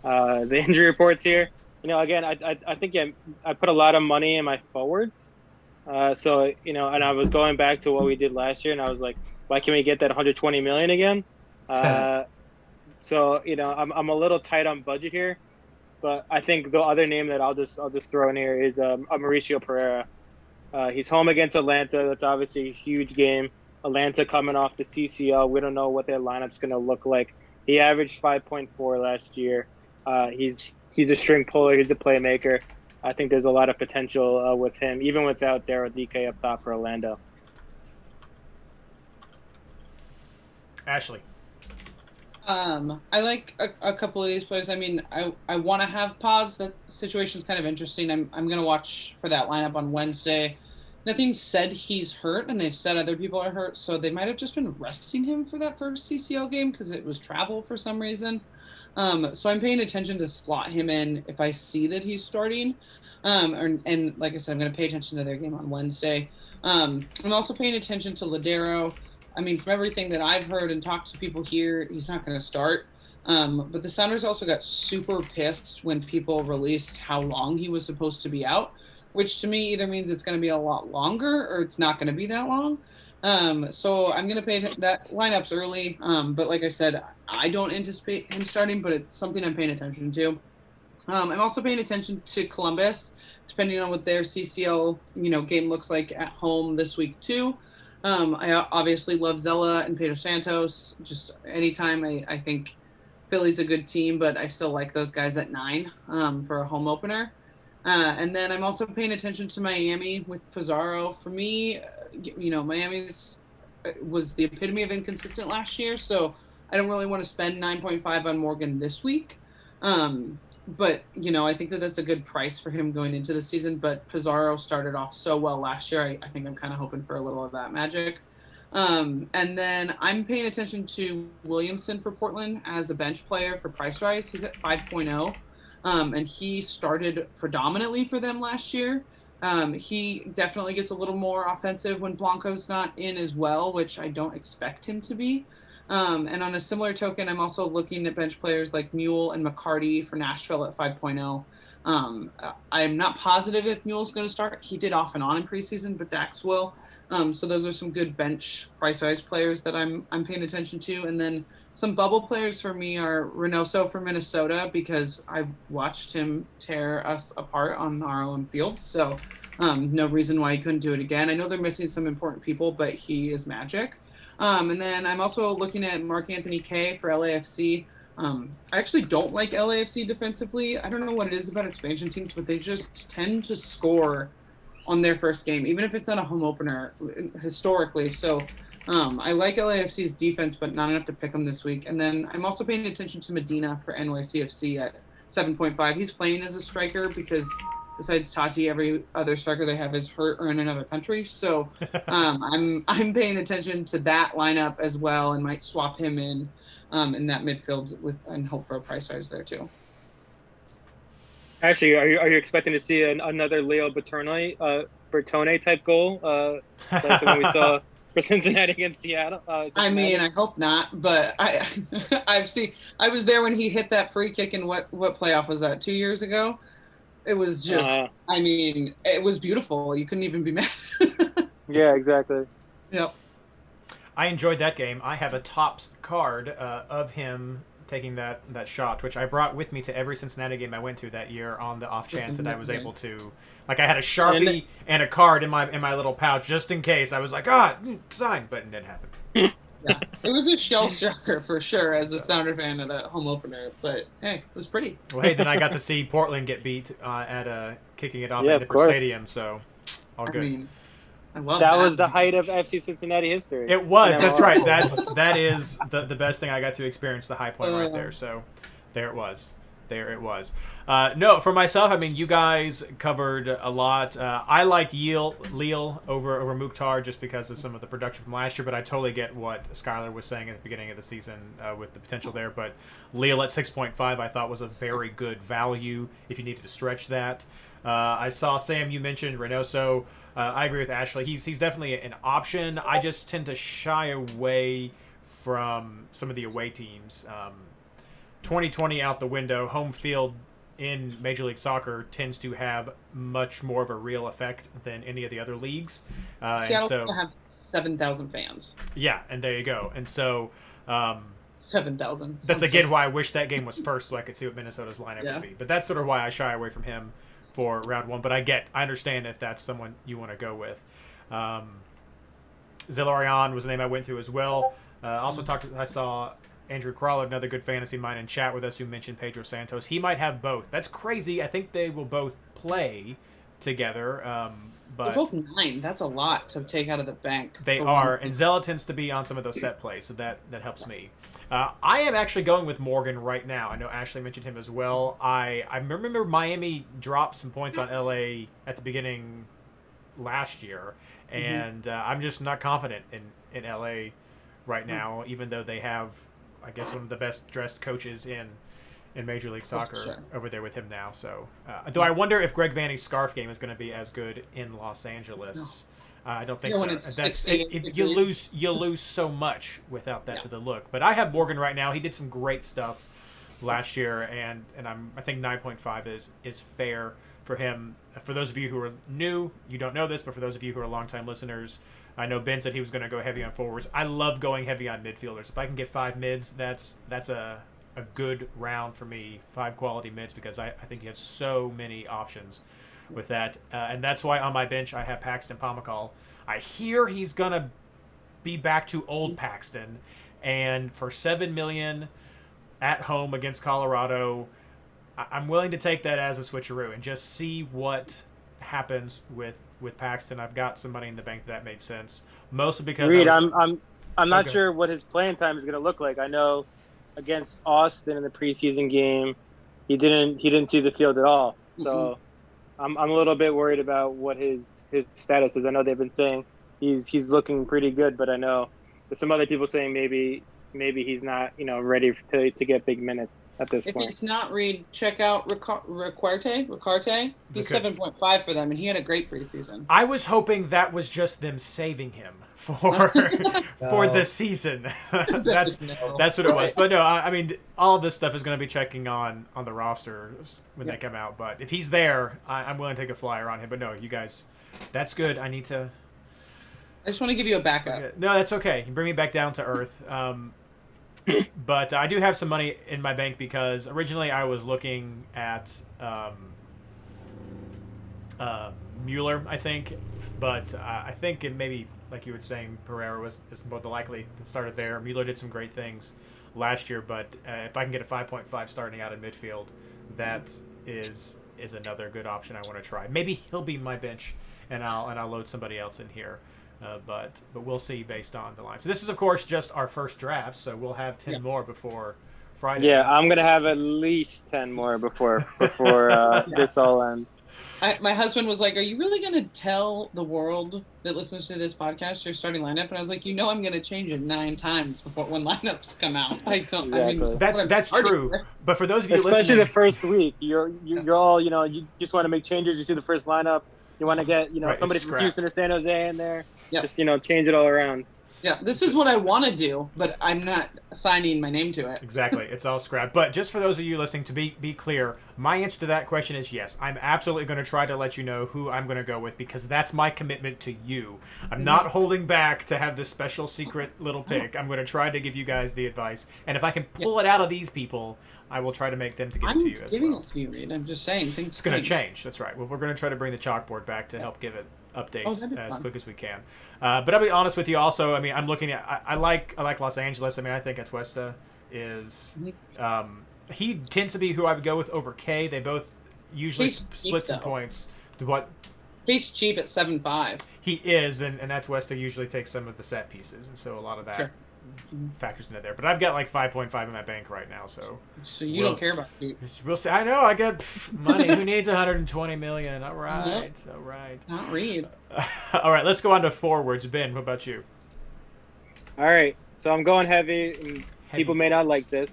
the injury reports here. Again, I think I put a lot of money in my forwards. So and I was going back to what we did last year, and I was like, why can't we get that 120 million again? So I'm a little tight on budget here, but I think the other name that I'll just throw in here is Mauricio Pereira. He's home against Atlanta. That's obviously a huge game. Atlanta coming off the CCL. We don't know what their lineup's going to look like. He averaged 5.4 last year. He's a string puller. He's a playmaker. I think there's a lot of potential with him, even without Daryl DK up top for Orlando. Ashley. I like a couple of these players. I mean, I want to have pause. The situation's kind of interesting. I'm going to watch for that lineup on Wednesday. Nothing said he's hurt, and they've said other people are hurt, so they might have just been resting him for that first CCL game because it was travel for some reason. So I'm paying attention to slot him in if I see that he's starting. And like I said, I'm going to pay attention to their game on Wednesday. I'm also paying attention to Ladero. I mean, from everything that I've heard and talked to people here, he's not going to start. But the Sounders also got super pissed when people released how long he was supposed to be out, which to me either means it's going to be a lot longer or it's not going to be that long. So I'm going to pay that lineup's early. But like I said, I don't anticipate him starting, but it's something I'm paying attention to. I'm also paying attention to Columbus, depending on what their CCL, game looks like at home this week too. I obviously love Zella and Pedro Santos. Just anytime I think Philly's a good team, but I still like those guys at 9 for a home opener. And then I'm also paying attention to Miami with Pizarro. For me, Miami's was the epitome of inconsistent last year, so I don't really want to spend 9.5 on Morgan this week. But, I think that's a good price for him going into the season. But Pizarro started off so well last year. I think I'm kind of hoping for a little of that magic. And then I'm paying attention to Williamson for Portland as a bench player for price rise. He's at 5.0. And he started predominantly for them last year. He definitely gets a little more offensive when Blanco's not in as well, which I don't expect him to be. And on a similar token, I'm also looking at bench players like Mule and McCarty for Nashville at 5.0. I'm not positive if Mule's going to start. He did off and on in preseason, but Dax will. So those are some good bench price-wise players that I'm paying attention to. And then some bubble players for me are Reynoso from Minnesota because I've watched him tear us apart on our own field. So no reason why he couldn't do it again. I know they're missing some important people, but he is magic. And then I'm also looking at Mark Anthony K for LAFC. I actually don't like LAFC defensively. I don't know what it is about expansion teams, but they just tend to score on their first game, even if it's not a home opener historically. So I like LAFC's defense, but not enough to pick them this week. And then I'm also paying attention to Medina for NYCFC at 7.5. He's playing as a striker because besides Tati, every other striker they have is hurt or in another country. So I'm paying attention to that lineup as well and might swap him in that midfield and hope for a price rise there too. Actually, are you expecting to see another Leo Bertone type goal? Like the one we saw for Cincinnati against Seattle. I mean, I hope not, but I was there when he hit that free kick in what playoff was that? 2 years ago. It was just, it was beautiful. You couldn't even be mad. Yeah, exactly. Yep. I enjoyed that game. I have a Topps card of him taking that shot, which I brought with me to every Cincinnati game I went to that year on the off chance that I was able to. Like, I had a Sharpie and a card in my little pouch just in case. I was like, sign, but it didn't happen. Yeah, it was a shell shocker for sure as a Sounder fan at a home opener, but hey, it was pretty. Well, hey, then I got to see Portland get beat at kicking it off at a different stadium, so all good. I mean, I love that was the height of FC Cincinnati history. It was. That's right. That is the best thing I got to experience, the high point right there. So there it was. There it was. No, for myself, I mean, you guys covered a lot. I like Leal over Mukhtar just because of some of the production from last year, but I totally get what Skylar was saying at the beginning of the season with the potential there. But Leal at 6.5 I thought was a very good value if you needed to stretch that. I saw, Sam, you mentioned Reynoso. I agree with Ashley. He's definitely an option. I just tend to shy away from some of the away teams. 2020 out the window, home field in Major League Soccer tends to have much more of a real effect than any of the other leagues. Seattle have 7,000 fans. Yeah, and there you go. And so 7,000. that's again why I wish that game was first so I could see what Minnesota's lineup would be. But that's sort of why I shy away from him for round one. But I understand if that's someone you want to go with. Zilarion was the name I went through as well. I saw Andrew Crawler, another good fantasy mind in chat with us, who mentioned Pedro Santos. He might have both. That's crazy. I think they will both play together. But they're both 9. That's a lot to take out of the bank. They are, and Zella tends to be on some of those set plays, so that helps me. I am actually going with Morgan right now. I know Ashley mentioned him as well. I remember Miami dropped some points on LA at the beginning last year, and I'm just not confident in LA right now, even though they have, I guess, one of the best dressed coaches in Major League Soccer over there with him now. So, though I wonder if Greg Vanny's scarf game is going to be as good in Los Angeles. I don't think so. You lose so much without that to the look. But I have Morgan right now. He did some great stuff last year, and I think 9.5 is fair for him. For those of you who are new, you don't know this, but for those of you who are longtime listeners, I know Ben said he was going to go heavy on forwards. I love going heavy on midfielders. If I can get 5 mids, that's a good round for me. 5 quality mids, because I think you have so many options with that. And that's why on my bench I have Paxton Pomykal. I hear he's going to be back to old Paxton. And for $7 million at home against Colorado, I'm willing to take that as a switcheroo and just see what happens with Paxton. I've got some money in the bank that made sense, mostly because Reid, I'm not sure what his playing time is going to look like. I know against Austin in the preseason game, he didn't see the field at all. So I'm a little bit worried about what his status is. I know they've been saying he's looking pretty good, but I know there's some other people saying maybe he's not ready to get big minutes at this point. If it's not Reid, check out Ricarte. He's 7.5 for them, and he had a great preseason. I was hoping that was just them saving him for the season. That's what it was. But no, I mean, all of this stuff is going to be checking on the roster when they come out. But if he's there, I'm willing to take a flyer on him. But no, you guys, that's good. I just want to give you a backup. No, that's okay. You bring me back down to earth. But I do have some money in my bank because originally I was looking at Mueller, I think. But I think it maybe, like you were saying, Pereira is more the likely that started there. Mueller did some great things last year, but if I can get a 5.5 starting out in midfield, that is another good option I want to try. Maybe he'll be my bench, and I'll load somebody else in here. But we'll see based on the line. So this is, of course, just our first draft, so we'll have 10 more before Friday. Yeah, I'm going to have at least 10 more before this all ends. My husband was like, "Are you really going to tell the world that listens to this podcast your starting lineup?" And I was like, I'm going to change it 9 times before when lineups come out. I don't. Exactly. I mean, that's true. with. But for those of you especially listening, the first week, you're all you just want to make changes. You see the first lineup. You want to get somebody from Houston or San Jose in there. Yep. Just change it all around. Yeah, this is what I want to do, but I'm not signing my name to it. Exactly, it's all scrapped. But just for those of you listening, to be clear, my answer to that question is yes. I'm absolutely going to try to let you know who I'm going to go with because that's my commitment to you. I'm not holding back to have this special secret little pick. I'm going to try to give you guys the advice, and if I can pull it out of these people, I will try to make them to give it to you as well. I'm giving it to you, Reid. I'm just saying things. It's going to change. That's right. Well, we're going to try to bring the chalkboard back to help give it updates as quick as we can. But I'll be honest with you also. I mean, I'm looking at I like Los Angeles. I mean, I think Atuesta is he tends to be who I would go with over K. They both usually split some points. What? He's cheap at 7.5. He is, and Atuesta usually takes some of the set pieces, and so a lot of that factors into there. But I've got like 5.5 in my bank right now, so you don't care about it. We'll see. I know I got money. Who needs 120 million? All right, all right. Not Reid. All right, let's go on to forwards. Ben, what about you? All right, so I'm going heavy. And people may not like this.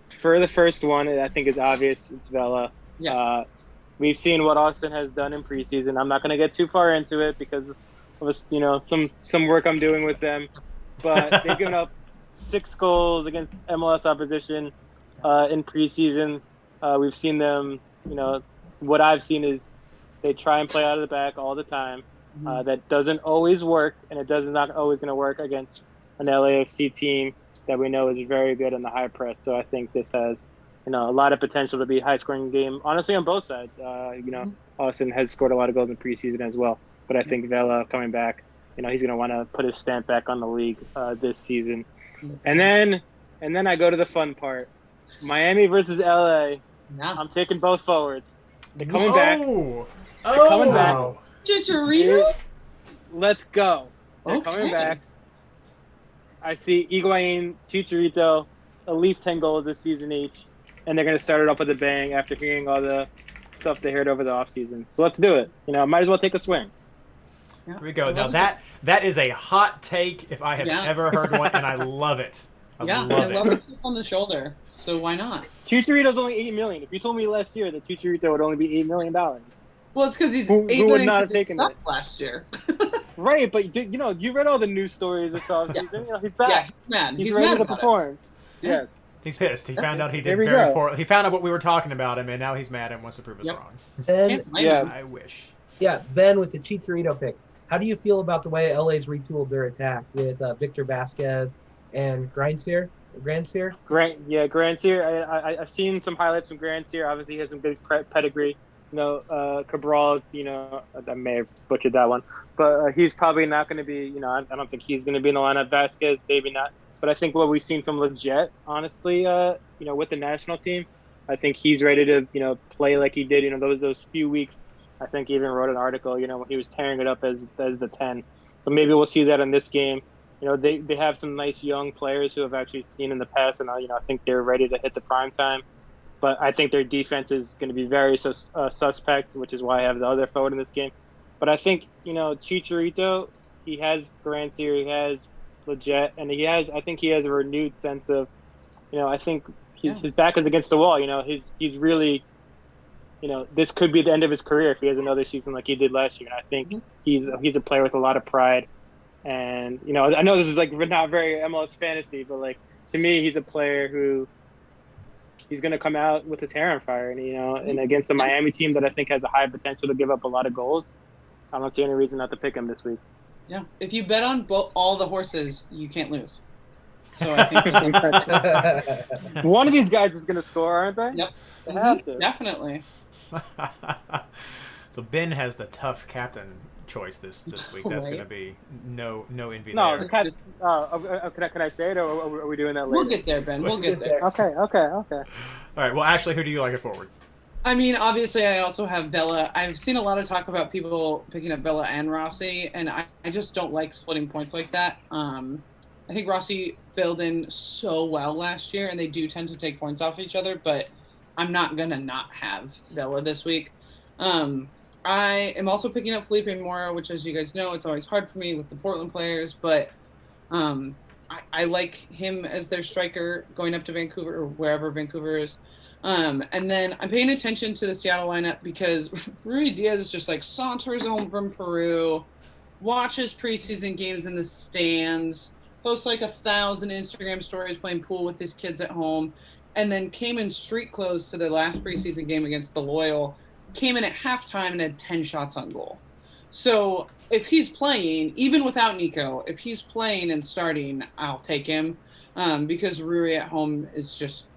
For the first one, I think is obvious. It's Vela. Yeah. We've seen what Austin has done in preseason. I'm not going to get too far into it because of some work I'm doing with them. But they've given up 6 goals against MLS opposition in preseason. We've seen them. What I've seen is they try and play out of the back all the time. That doesn't always work, and it does not always going to work against an LAFC team that we know is very good in the high press. So I think this has, a lot of potential to be a high-scoring game. Honestly, on both sides. Austin has scored a lot of goals in preseason as well. But I think Vela coming back, he's going to want to put his stamp back on the league this season. And then I go to the fun part. Miami versus LA. No. I'm taking both forwards. They're coming back. They're coming back. Chicharito? Let's go. They're Okay. coming back. I see Higuain, Chicharito, at least 10 goals this season each. And they're going to start it off with a bang after hearing all the stuff they heard over the offseason. So let's do it. Might as well take a swing. Here we go. Now that is a hot take if I have ever heard one, and I love it. I love the chip on the shoulder. So why not? Chicharito's only $8 million. If you told me last year that Chicharito would only be $8 million. Well, it's because he's who would not have taken it last year. Right, but you read all the news stories this offseason. He's back. Yeah, he's mad. He's ready ready to about perform. Yeah. Yes. He's pissed. He found out he did There we very go. poorly. He found out what we were talking about him, and now he's mad and wants to prove us wrong. Ben, Yes. I wish. Ben with the Chicharito pick. How do you feel about the way LA's retooled their attack with Victor Vasquez and Grandseer? Grandseer. I've seen some highlights from Grandseer. Obviously, he has some good pedigree. Cabral's, I may have butchered that one, but he's probably not going to be, I don't think he's going to be in the lineup. Vasquez, maybe not. But I think what we've seen from Leggett, honestly, with the national team, I think he's ready to, play like he did, those few weeks. I think he even wrote an article, when he was tearing it up as the 10. So maybe we'll see that in this game. They have some nice young players who have actually seen in the past, and I think they're ready to hit the prime time. But I think their defense is going to be very suspect, which is why I have the other forward in this game. But I think, Chicharito, he has Grandseer, he has Leggett, and I think he has a renewed sense of, I think his back is against the wall. He's really, this could be the end of his career if he has another season like he did last year. And I think he's a player with a lot of pride. And, I know this is not very MLS fantasy, but to me, he's a player who he's going to come out with his hair on fire. And, and against the Miami team that I think has a high potential to give up a lot of goals, I don't see any reason not to pick him this week. Yeah. If you bet on all the horses, you can't lose. So I think one of these guys is going to score, aren't they? Yep. They have to. Definitely. So Ben has the tough captain choice this week. That's going to be no envy No, there. can I say it, or are we doing that later? We'll get there, Ben. We'll get there. Okay. All right. Well, Ashley, who do you like it forward? I mean, obviously, I also have Vela. I've seen a lot of talk about people picking up Vela and Rossi, and I just don't like splitting points like that. I think Rossi filled in so well last year, and they do tend to take points off each other, but I'm not going to not have Vela this week. I am also picking up Felipe Mora, which, as you guys know, it's always hard for me with the Portland players, but I like him as their striker going up to Vancouver or wherever Vancouver is. And then I'm paying attention to the Seattle lineup because Ruiz Diaz just saunters home from Peru, watches preseason games in the stands, posts 1,000 Instagram stories playing pool with his kids at home, and then came in street clothes to the last preseason game against the Loyal, came in at halftime and had 10 shots on goal. So if he's playing, even without Nico, if he's playing and starting, I'll take him because Rui at home is just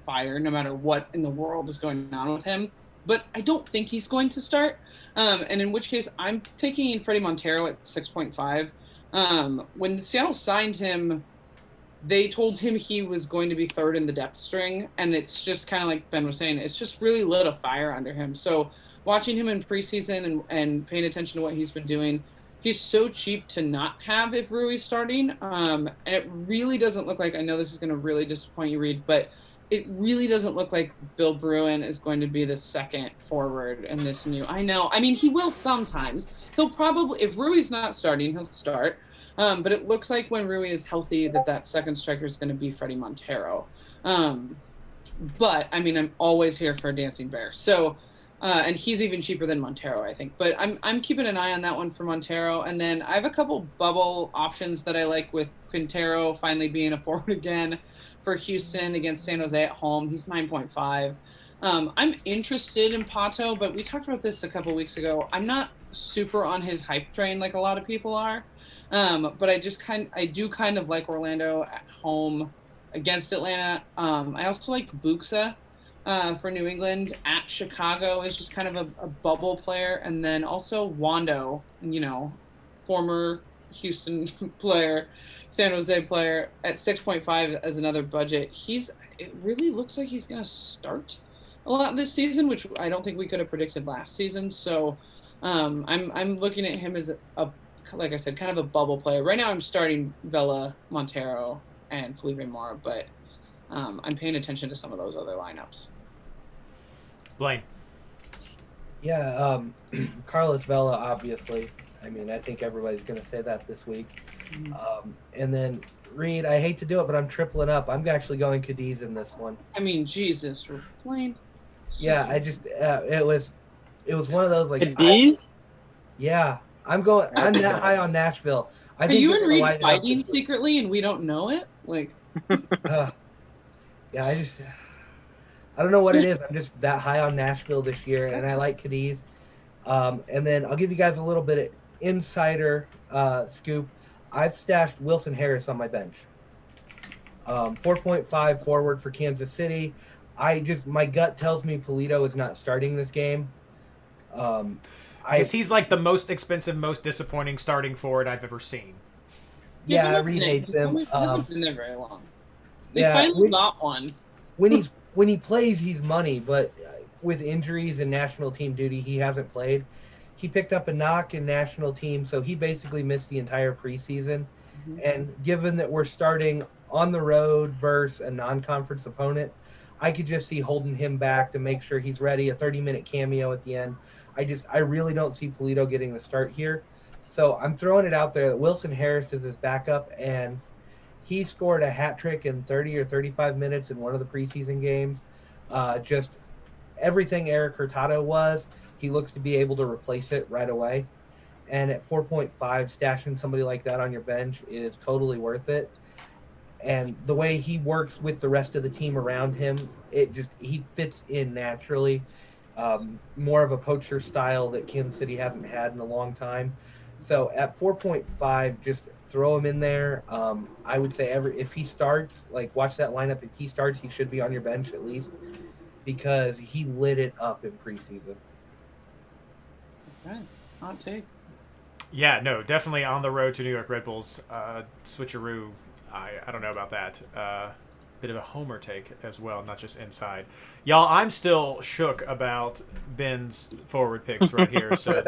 fire no matter what in the world is going on with him. But I don't think he's going to start, and in which case I'm taking Freddie Montero at 6.5. When Seattle signed him, they told him he was going to be third in the depth string, and it's just kind of like Ben was saying, it's just really lit a fire under him. So watching him in preseason and paying attention to what he's been doing, he's so cheap to not have if Rui's starting. And it really doesn't look like, I know this is going to really disappoint you, Reid, but it really doesn't look like Bill Bruin is going to be the second forward in this new. I know. I mean, he will sometimes. He'll probably, if Rui's not starting, he'll start. But it looks like when Rui is healthy, that second striker is going to be Freddie Montero. But I mean, I'm always here for a Dancing Bear. So, and he's even cheaper than Montero, I think. But I'm keeping an eye on that one for Montero. And then I have a couple bubble options that I like with Quintero finally being a forward again for Houston against San Jose at home. He's 9.5. I'm interested in Pato, but we talked about this a couple weeks ago. I'm not super on his hype train like a lot of people are. But I do kind of like Orlando at home against Atlanta. I also like Buxa for New England at Chicago is just kind of a bubble player. And then also Wando, former Houston player, San Jose player at 6.5 as another budget. It really looks like he's going to start a lot this season, which I don't think we could have predicted last season. So I'm looking at him as like I said, kind of a bubble player. Right now I'm starting Vela, Montero, and Felipe Mora, but I'm paying attention to some of those other lineups. Blayne. Yeah, Carlos Vela, obviously. I mean, I think everybody's going to say that this week. And then Reid, I hate to do it, but I'm tripling up. I'm actually going Cadiz in this one. I mean, Jesus, Blayne. Yeah, I just it was one of those like Cadiz? I'm that high on Nashville. Are you and Reid fighting secretly and we don't know it? Like, yeah, I don't know what it is. I'm just that high on Nashville this year, and I like Cadiz. And then I'll give you guys a little bit of insider scoop. I've stashed Wilson Harris on my bench. 4.5 forward for Kansas City. My gut tells me Polito is not starting this game. Because he's like the most expensive, most disappointing starting forward I've ever seen. Yeah, Reid hates him. He hasn't been there very long. They finally got one. When he plays, he's money, but with injuries and national team duty, he hasn't played. He picked up a knock in national team, so he basically missed the entire preseason. Mm-hmm. And given that we're starting on the road versus a non-conference opponent, I could just see holding him back to make sure he's ready, a 30-minute cameo at the end. I really don't see Polito getting the start here. So I'm throwing it out there that Wilson Harris is his backup, and he scored a hat trick in 30 or 35 minutes in one of the preseason games. Just everything Eric Hurtado was, he looks to be able to replace it right away. And at 4.5, stashing somebody like that on your bench is totally worth it. And the way he works with the rest of the team around him, he fits in naturally. More of a poacher style that Kansas City hasn't had in a long time. So at 4.5, just throw him in there. I would say if he starts, like watch that lineup. If he starts, he should be on your bench at least because he lit it up in preseason. Okay, hot take. Yeah, no, definitely on the road to New York Red Bulls. Switcheroo, I don't know about that. Bit of a homer take as well, not just inside. Y'all, I'm still shook about Ben's forward picks right here. So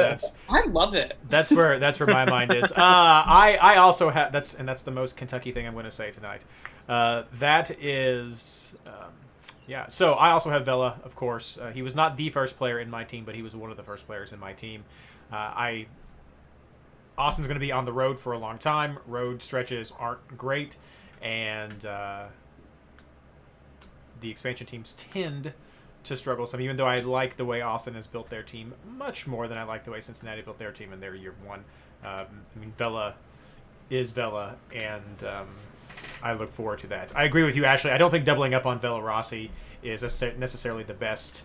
I love it. That's where my mind is. I also have that's the most Kentucky thing I'm going to say tonight. That is. Yeah, so I also have Vela, of course. He was not the first player in my team, but he was one of the first players in my team. Austin's going to be on the road for a long time. Road stretches aren't great, and the expansion teams tend to struggle some, even though I like the way Austin has built their team much more than I like the way Cincinnati built their team in their year one. I mean, Vela is Vela, and I look forward to that. I agree with you, Ashley. I don't think doubling up on Vela Rossi is necessarily the best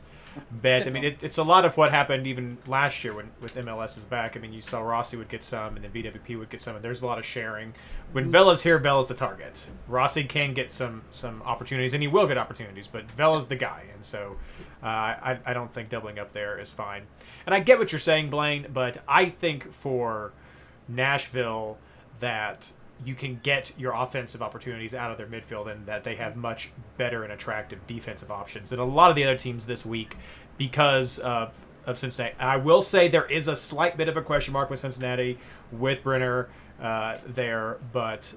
bet. I mean, it's a lot of what happened even last year with MLS is back. I mean, you saw Rossi would get some, and then BWP would get some, and there's a lot of sharing. When Vela's here, Vela's the target. Rossi can get some opportunities, and he will get opportunities, but Vela's the guy, and so I don't think doubling up there is fine. And I get what you're saying, Blayne, but I think for Nashville that you can get your offensive opportunities out of their midfield and that they have much better and attractive defensive options than a lot of the other teams this week because of Cincinnati. I will say there is a slight bit of a question mark with Cincinnati with Brenner there, but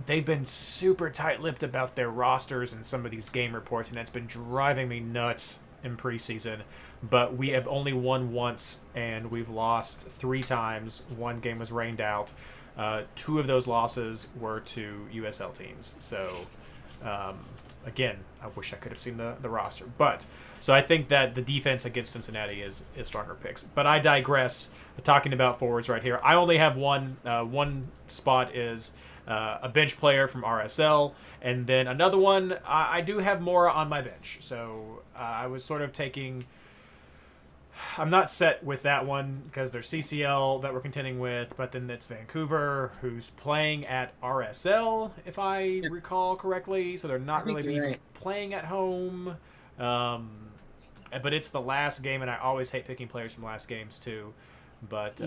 they've been super tight-lipped about their rosters and some of these game reports, and it's been driving me nuts in preseason. But we have only won once, and we've lost 3 times. 1 game was rained out. 2 of those losses were to USL teams. So, again, I wish I could have seen the roster. But so I think that the defense against Cincinnati is stronger picks. But I digress. Talking about forwards right here, I only have one. One spot is a bench player from RSL, and then another one. I do have more on my bench. So I was sort of taking. I'm not set with that one because there's CCL that we're contending with, but then it's Vancouver who's playing at RSL, if I recall correctly. So they're not really playing at home. But it's the last game, and I always hate picking players from last games too. But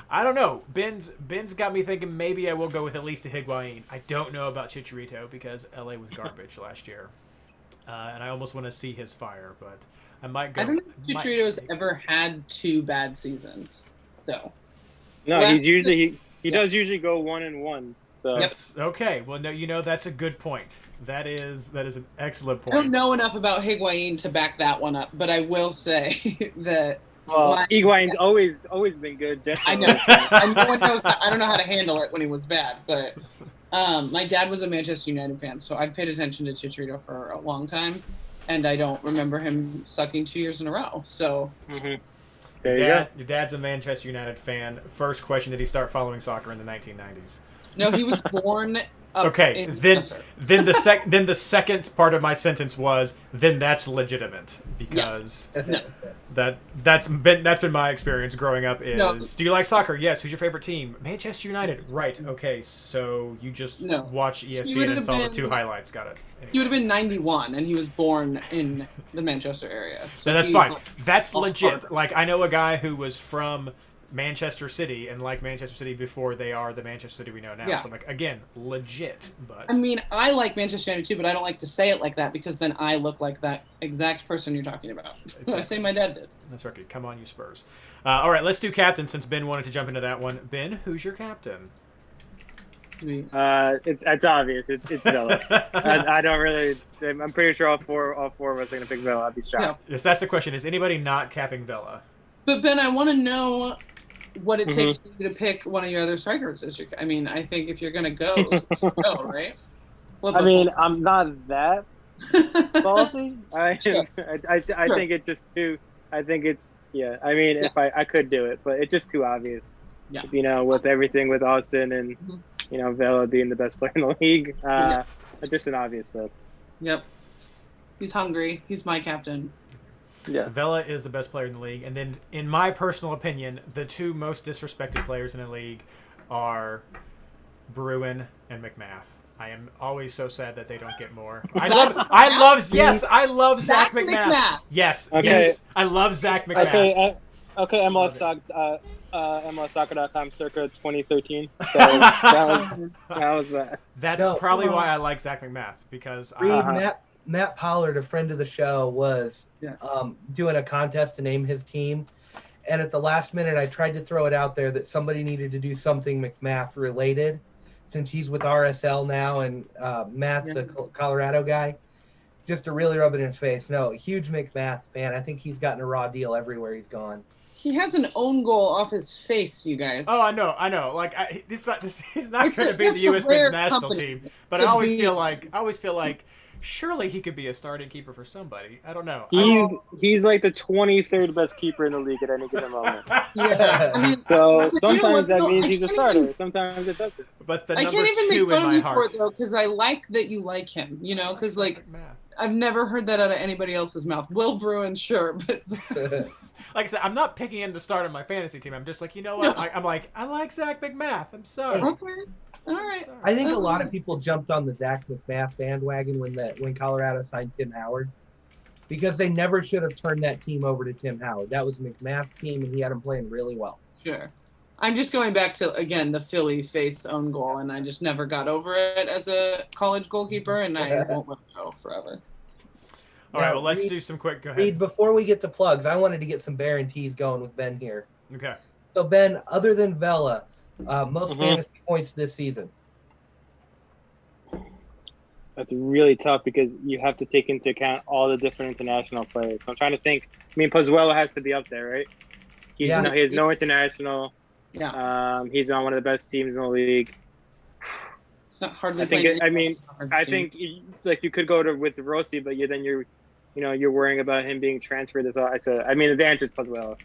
I don't know. Ben's got me thinking maybe I will go with at least a Higuain. I don't know about Chicharito because LA was garbage last year, and I almost want to see his fire, but. I might go. I don't know if Chicharito's ever had 2 bad seasons, though. No, he's usually he does usually go 1-1. So. That's okay. Well, no, that's a good point. That is an excellent point. I don't know enough about Higuain to back that one up, but I will say that. Well, Higuain's always been good. I know. I don't know how to handle it when he was bad, but my dad was a Manchester United fan, so I've paid attention to Chicharito for a long time. And I don't remember him sucking 2 years in a row. So, There you go. Your dad's a Manchester United fan. First question: did he start following soccer in the 1990s? No, he was born. Okay, then the second part of my sentence was then that's legitimate because that's been my experience growing up. Do you like soccer? Yes. Who's your favorite team? Manchester United. Right. Okay. So you just watch ESPN and saw the 2 highlights. Got it. Anyway. He would have been 91, and he was born in the Manchester area. So that's fine. That's legit. Like I know a guy who was from Manchester City and like Manchester City before they are the Manchester City we know now. So I'm like, again, legit. But I mean, I like Manchester United too, but I don't like to say it like that because then I look like that exact person you're talking about. Exactly. I say my dad did. That's right. Come on, you Spurs. All right, let's do captain since Ben wanted to jump into that one. Ben, who's your captain? It's obvious. It's Vela. I don't really. I'm pretty sure all four of us are gonna pick Vela. I'd be shocked. Yeah. Yes, that's the question. Is anybody not capping Vela? But Ben, I want to know what it takes for you to pick one of your other strikers. I mean, I think if you're gonna go, go right. I'm not that ballsy. I think it's just too. I think it's I mean, if I could do it, but it's just too obvious. Yeah. You know, with everything with Austin and Vela being the best player in the league, it's just an obvious bet. Yep. He's hungry. He's my captain. Yes. Vela is the best player in the league. And then, in my personal opinion, the 2 most disrespected players in the league are Bruin and McMath. I am always so sad that they don't get more. I love Zach McMath. Yes, okay. Yes, I love Zach McMath. Okay, MLSsoccer.com circa 2013. So that was that. That's probably why I like Zach McMath because Matt Pollard, a friend of the show, was doing a contest to name his team. And at the last minute, I tried to throw it out there that somebody needed to do something McMath related since he's with RSL now and Matt's a Colorado guy. Just to really rub it in his face. No, huge McMath fan. I think he's gotten a raw deal everywhere he's gone. He has an own goal off his face, you guys. Oh, I know. Like he's not going to be the U.S. men's national team, but I always feel like surely he could be a starting keeper for somebody. I don't know. He's like the 23rd best keeper in the league at any given moment. Yeah. I mean, so sometimes that means he's a starter. Sometimes it doesn't. But the I number can't even 2 make fun in of my you heart. for it though, because I like that you like him. You know, because like I've never heard that out of anybody else's mouth. Will Bruin, sure, but. Like I said, I'm not picking him to start on my fantasy team. I'm just like, you know what? I'm like, I like Zach McMath. I'm sorry. Okay. All right. I think a lot of people jumped on the Zach McMath bandwagon when Colorado signed Tim Howard because they never should have turned that team over to Tim Howard. That was McMath's team, and he had him playing really well. Sure. I'm just going back to, again, the Philly faced own goal, and I just never got over it as a college goalkeeper, and I won't let it go forever. All right, Now, well, let's Reid- do some quick. Go ahead. Reid, before we get to plugs, I wanted to get some Baer and T's going with Ben here. Okay. So Ben, other than Vela, most Mhm. fantasy points this season. That's really tough because you have to take into account all the different international players. So I'm trying to think. I mean, Pozuelo has to be up there, right? He has no international. Yeah. He's on one of the best teams in the league. It's not hardly I think. playing I mean, hard I to think like you could go with Rossi, but then you're worrying about him being transferred as well. I mean, the answer is Pozuelo.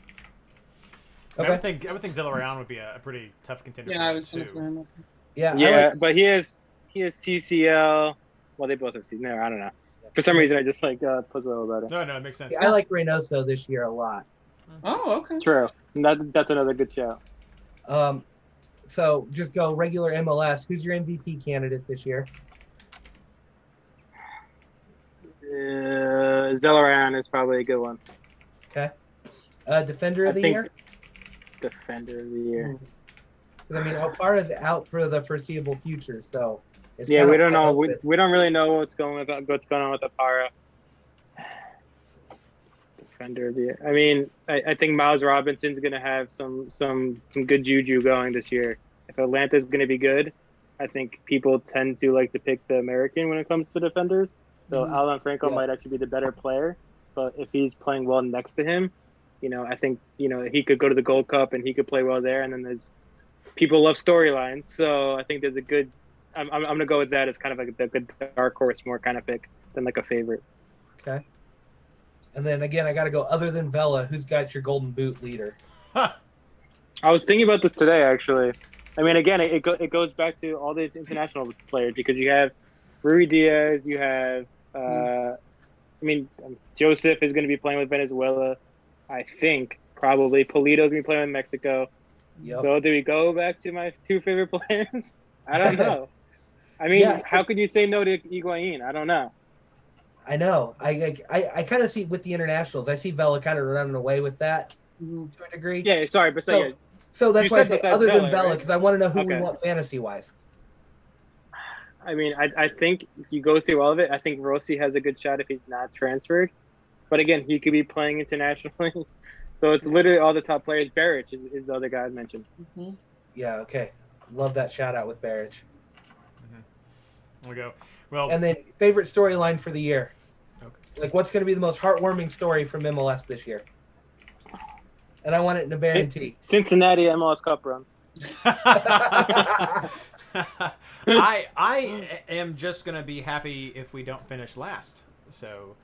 I would Okay. think Zellaround would be a pretty tough contender. Yeah, for I him, was going to too. throw him up. Yeah. Yeah, but he has CCL. Well, they both have CCL. No, I don't know. For some reason, I just like Pozuelo better. No, it makes sense. I like Reynoso this year a lot. Oh, okay. True. That's another good shout. So just go regular MLS. Who's your MVP candidate this year? Zellaround is probably a good one. Okay. Defender of the year? Defender of the year. 'Cause, I mean, Alfara's out for the foreseeable future, so. It's Yeah, kinda we don't know. wide open. We don't really know what's going on with Apara. Defender of the year. I mean, I think Miles Robinson's going to have some good juju going this year. If Atlanta's going to be good, I think people tend to like to pick the American when it comes to defenders. So Mhm. Alan Franco Yeah. might actually be the better player, but if he's playing well next to him, I think he could go to the Gold Cup and he could play well there. And then there's people love storylines, so I think there's a good. I'm gonna go with that as kind of like a good dark horse more kind of pick than like a favorite. Okay. And then again, I got to go other than Vela. Who's got your Golden Boot leader? I was thinking about this today, actually. I mean, again, it goes back to all the international players because you have Rui Diaz, you have, Joseph is going to be playing with Venezuela. I think probably Polito's going to be playing with Mexico. Yep. So do we go back to my two favorite players? I don't know. I mean, Yeah. how could you say no to Higuain? I don't know. I know. I kind of see with the internationals, I see Vela kind of running away with that Mhm. to a degree. Yeah, sorry, but So that's You why I said say besides other than Vela, Vela, right? because I want to know who we Okay. want fantasy-wise. I mean, I think if you go through all of it, I think Rossi has a good shot if he's not transferred. But again, he could be playing internationally. So it's literally all the top players. Baric is the other guy I mentioned. Mhm. Yeah, okay. Love that shout-out with Baric. There we go. Well, And then favorite storyline for the year. Okay. Like, what's going to be the most heartwarming story from MLS this year? And I want it in a Baer and T. Cincinnati MLS Cup run. I am just gonna be happy if we don't finish last. So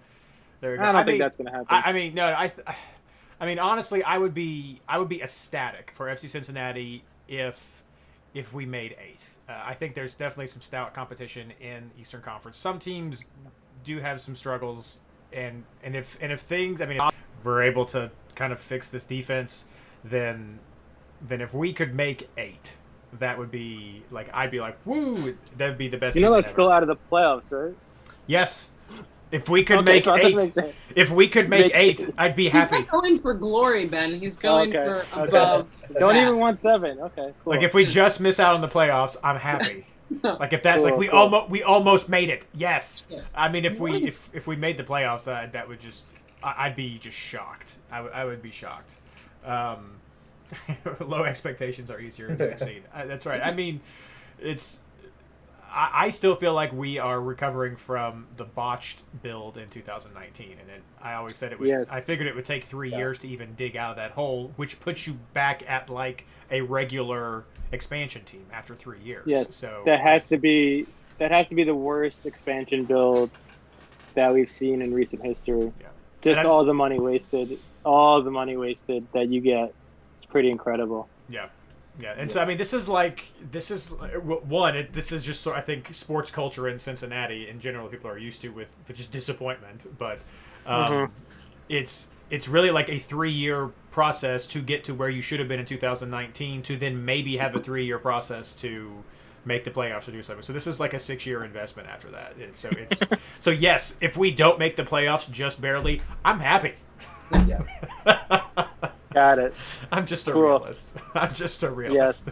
there you go. I don't think that's gonna happen. I mean, no. I mean, honestly, I would be ecstatic for FC Cincinnati if we made eighth. I think there's definitely some stout competition in Eastern Conference. Some teams do have some struggles, and if things, I mean, if we're able to kind of fix this defense, then if we could make eight, that would be like, I'd be like, woo, that'd be the best. You know, season that's ever. still out of the playoffs, right? Yes. If we could Okay, make so I thought eight, that makes- if we could make Make- eight, I'd be He's happy. not going for glory, Ben. He's going Okay, for okay. above. Don't that. even want 7. Okay, cool. Like if we just miss out on the playoffs, I'm happy. Like if that's Cool, like we cool. almost made it. Yes. Yeah. I mean, if we made the playoffs, that would just I'd be just shocked. I would be shocked. Low expectations are easier to exceed. That's right. I mean, it's. I still feel like we are recovering from the botched build in 2019, and I always said it would. Yes. I figured it would take 3 years to even dig out of that hole, which puts you back at like a regular expansion team after 3 years. Yes, so that has to be the worst expansion build that we've seen in recent history. Yeah. Just And all the money wasted that you get. It's pretty incredible. Yeah. Yeah, and so I mean, this is just sort of, I think, sports culture in Cincinnati in general. People are used to with just disappointment, but it's really like a 3-year process to get to where you should have been in 2019, to then maybe have a 3-year process to make the playoffs or do something. So this is like a 6-year investment after that. So yes, if we don't make the playoffs just barely, I'm happy. Yeah. Got it. I'm just a Cool. realist. I'm just a realist.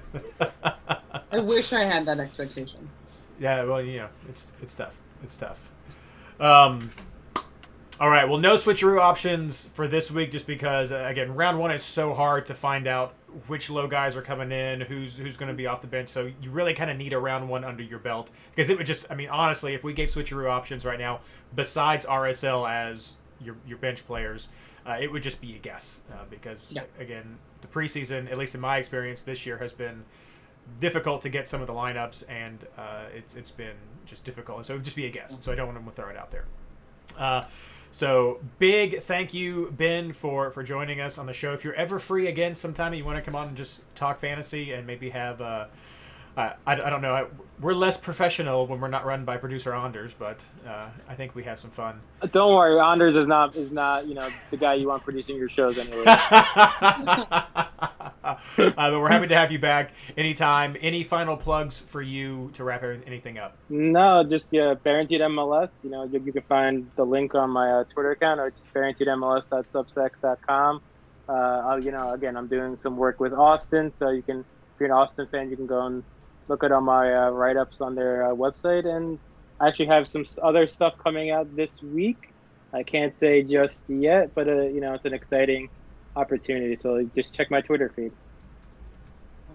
I wish I had that expectation. Yeah, well, it's tough. It's tough. All right. Well, no switcheroo options for this week, just because again, round one is so hard to find out which low guys are coming in, who's going to be off the bench. So you really kind of need a round one under your belt, because it would just, I mean, honestly, if we gave switcheroo options right now, besides RSL as your bench players, it would just be a guess, because again, the preseason, at least in my experience this year, has been difficult to get some of the lineups, and it's been just difficult. So it would just be a guess. So I don't want to throw it out there. So big thank you, Ben, for joining us on the show. If you're ever free again sometime and you want to come on and just talk fantasy and maybe have I don't know, we're less professional when we're not run by producer Anders, but I think we have some fun. Don't worry, Anders is not the guy you want producing your shows anyway. But we're happy to have you back anytime. Any final plugs for you to wrap anything up? No, just Barrington MLS. You can find the link on my Twitter account, or just barringtonmls.substack.com. Again, I'm doing some work with Austin, so if you're an Austin fan, you can go and look at all my write-ups on their website. And I actually have some other stuff coming out this week. I can't say just yet, but it's an exciting opportunity. So just check my Twitter feed.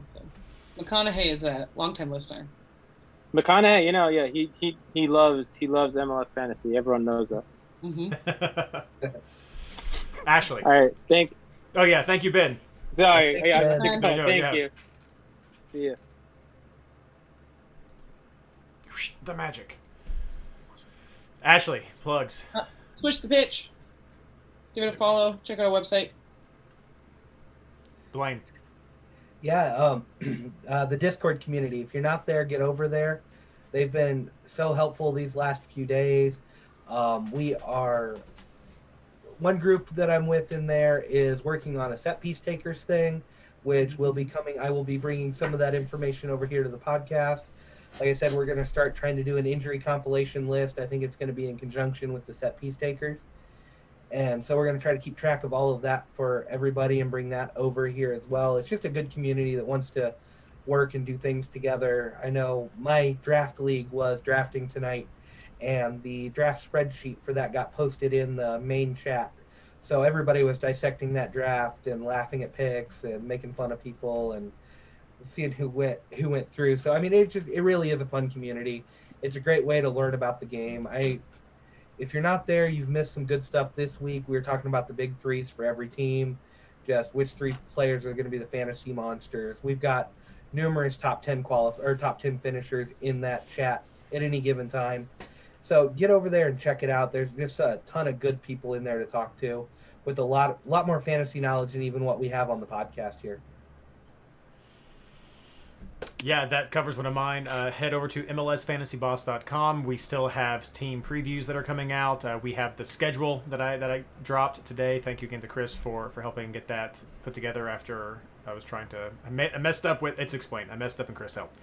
Awesome. McConaughey is a longtime listener. McConaughey, he loves MLS Fantasy. Everyone knows that. Mm-hmm. Ashley. All right, thank you, Ben. Sorry, Thank you. See ya. The magic. Ashley, plugs. Switch the pitch. Give it a follow. Check out our website. Blayne. Yeah, the Discord community. If you're not there, get over there. They've been so helpful these last few days. We are, one group that I'm with in there is working on a set piece takers thing, which will be coming. I will be bringing some of that information over here to the podcast. Like I said, we're going to start trying to do an injury compilation list. I think it's going to be in conjunction with the set piece takers. And so we're going to try to keep track of all of that for everybody and bring that over here as well. It's just a good community that wants to work and do things together. I know my draft league was drafting tonight, and the draft spreadsheet for that got posted in the main chat. So everybody was dissecting that draft and laughing at picks and making fun of people and seeing who went through. So I mean, it really is a fun community. It's a great way to learn about the game. If you're not there, you've missed some good stuff this week. We were talking about the big threes for every team, just which three players are going to be the fantasy monsters. We've got numerous top 10 finishers in that chat at any given time. So get over there and check it out. There's just a ton of good people in there to talk to with a lot more fantasy knowledge than even what we have on the podcast here. Yeah, that covers one of mine. Head over to MLSFantasyBoss.com. We still have team previews that are coming out. We have the schedule that I dropped today. Thank you again to Chris for helping get that put together after I was trying to... I messed up with... It's explained. I messed up and Chris helped.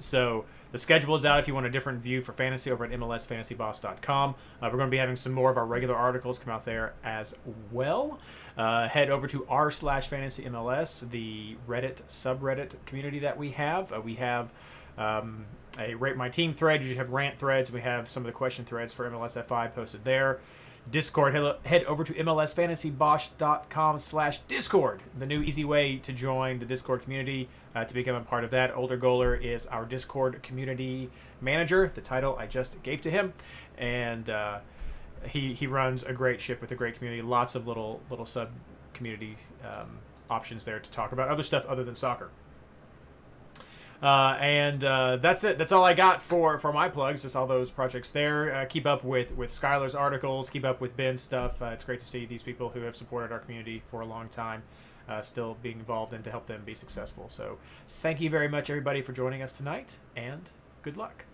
So the schedule is out if you want a different view for fantasy over at MLSFantasyBoss.com. We're going to be having some more of our regular articles come out there as well. Head over to r/FantasyMLS, the Reddit subreddit community that we have. We have a Rate My Team thread. You have rant threads. We have some of the question threads for MLSFI posted there. Discord, head over to MLSFantasyBoss.com/Discord, the new easy way to join the Discord community, to become a part of that. Older Goaler is our Discord community manager, the title I just gave to him, and he runs a great ship with a great community, lots of little sub-community options there to talk about other stuff other than soccer. And that's it. That's all I got for my plugs. Just all those projects there. Keep up with Skylar's articles. Keep up with Ben's stuff. It's great to see these people who have supported our community for a long time still being involved and to help them be successful. So thank you very much, everybody, for joining us tonight, and good luck.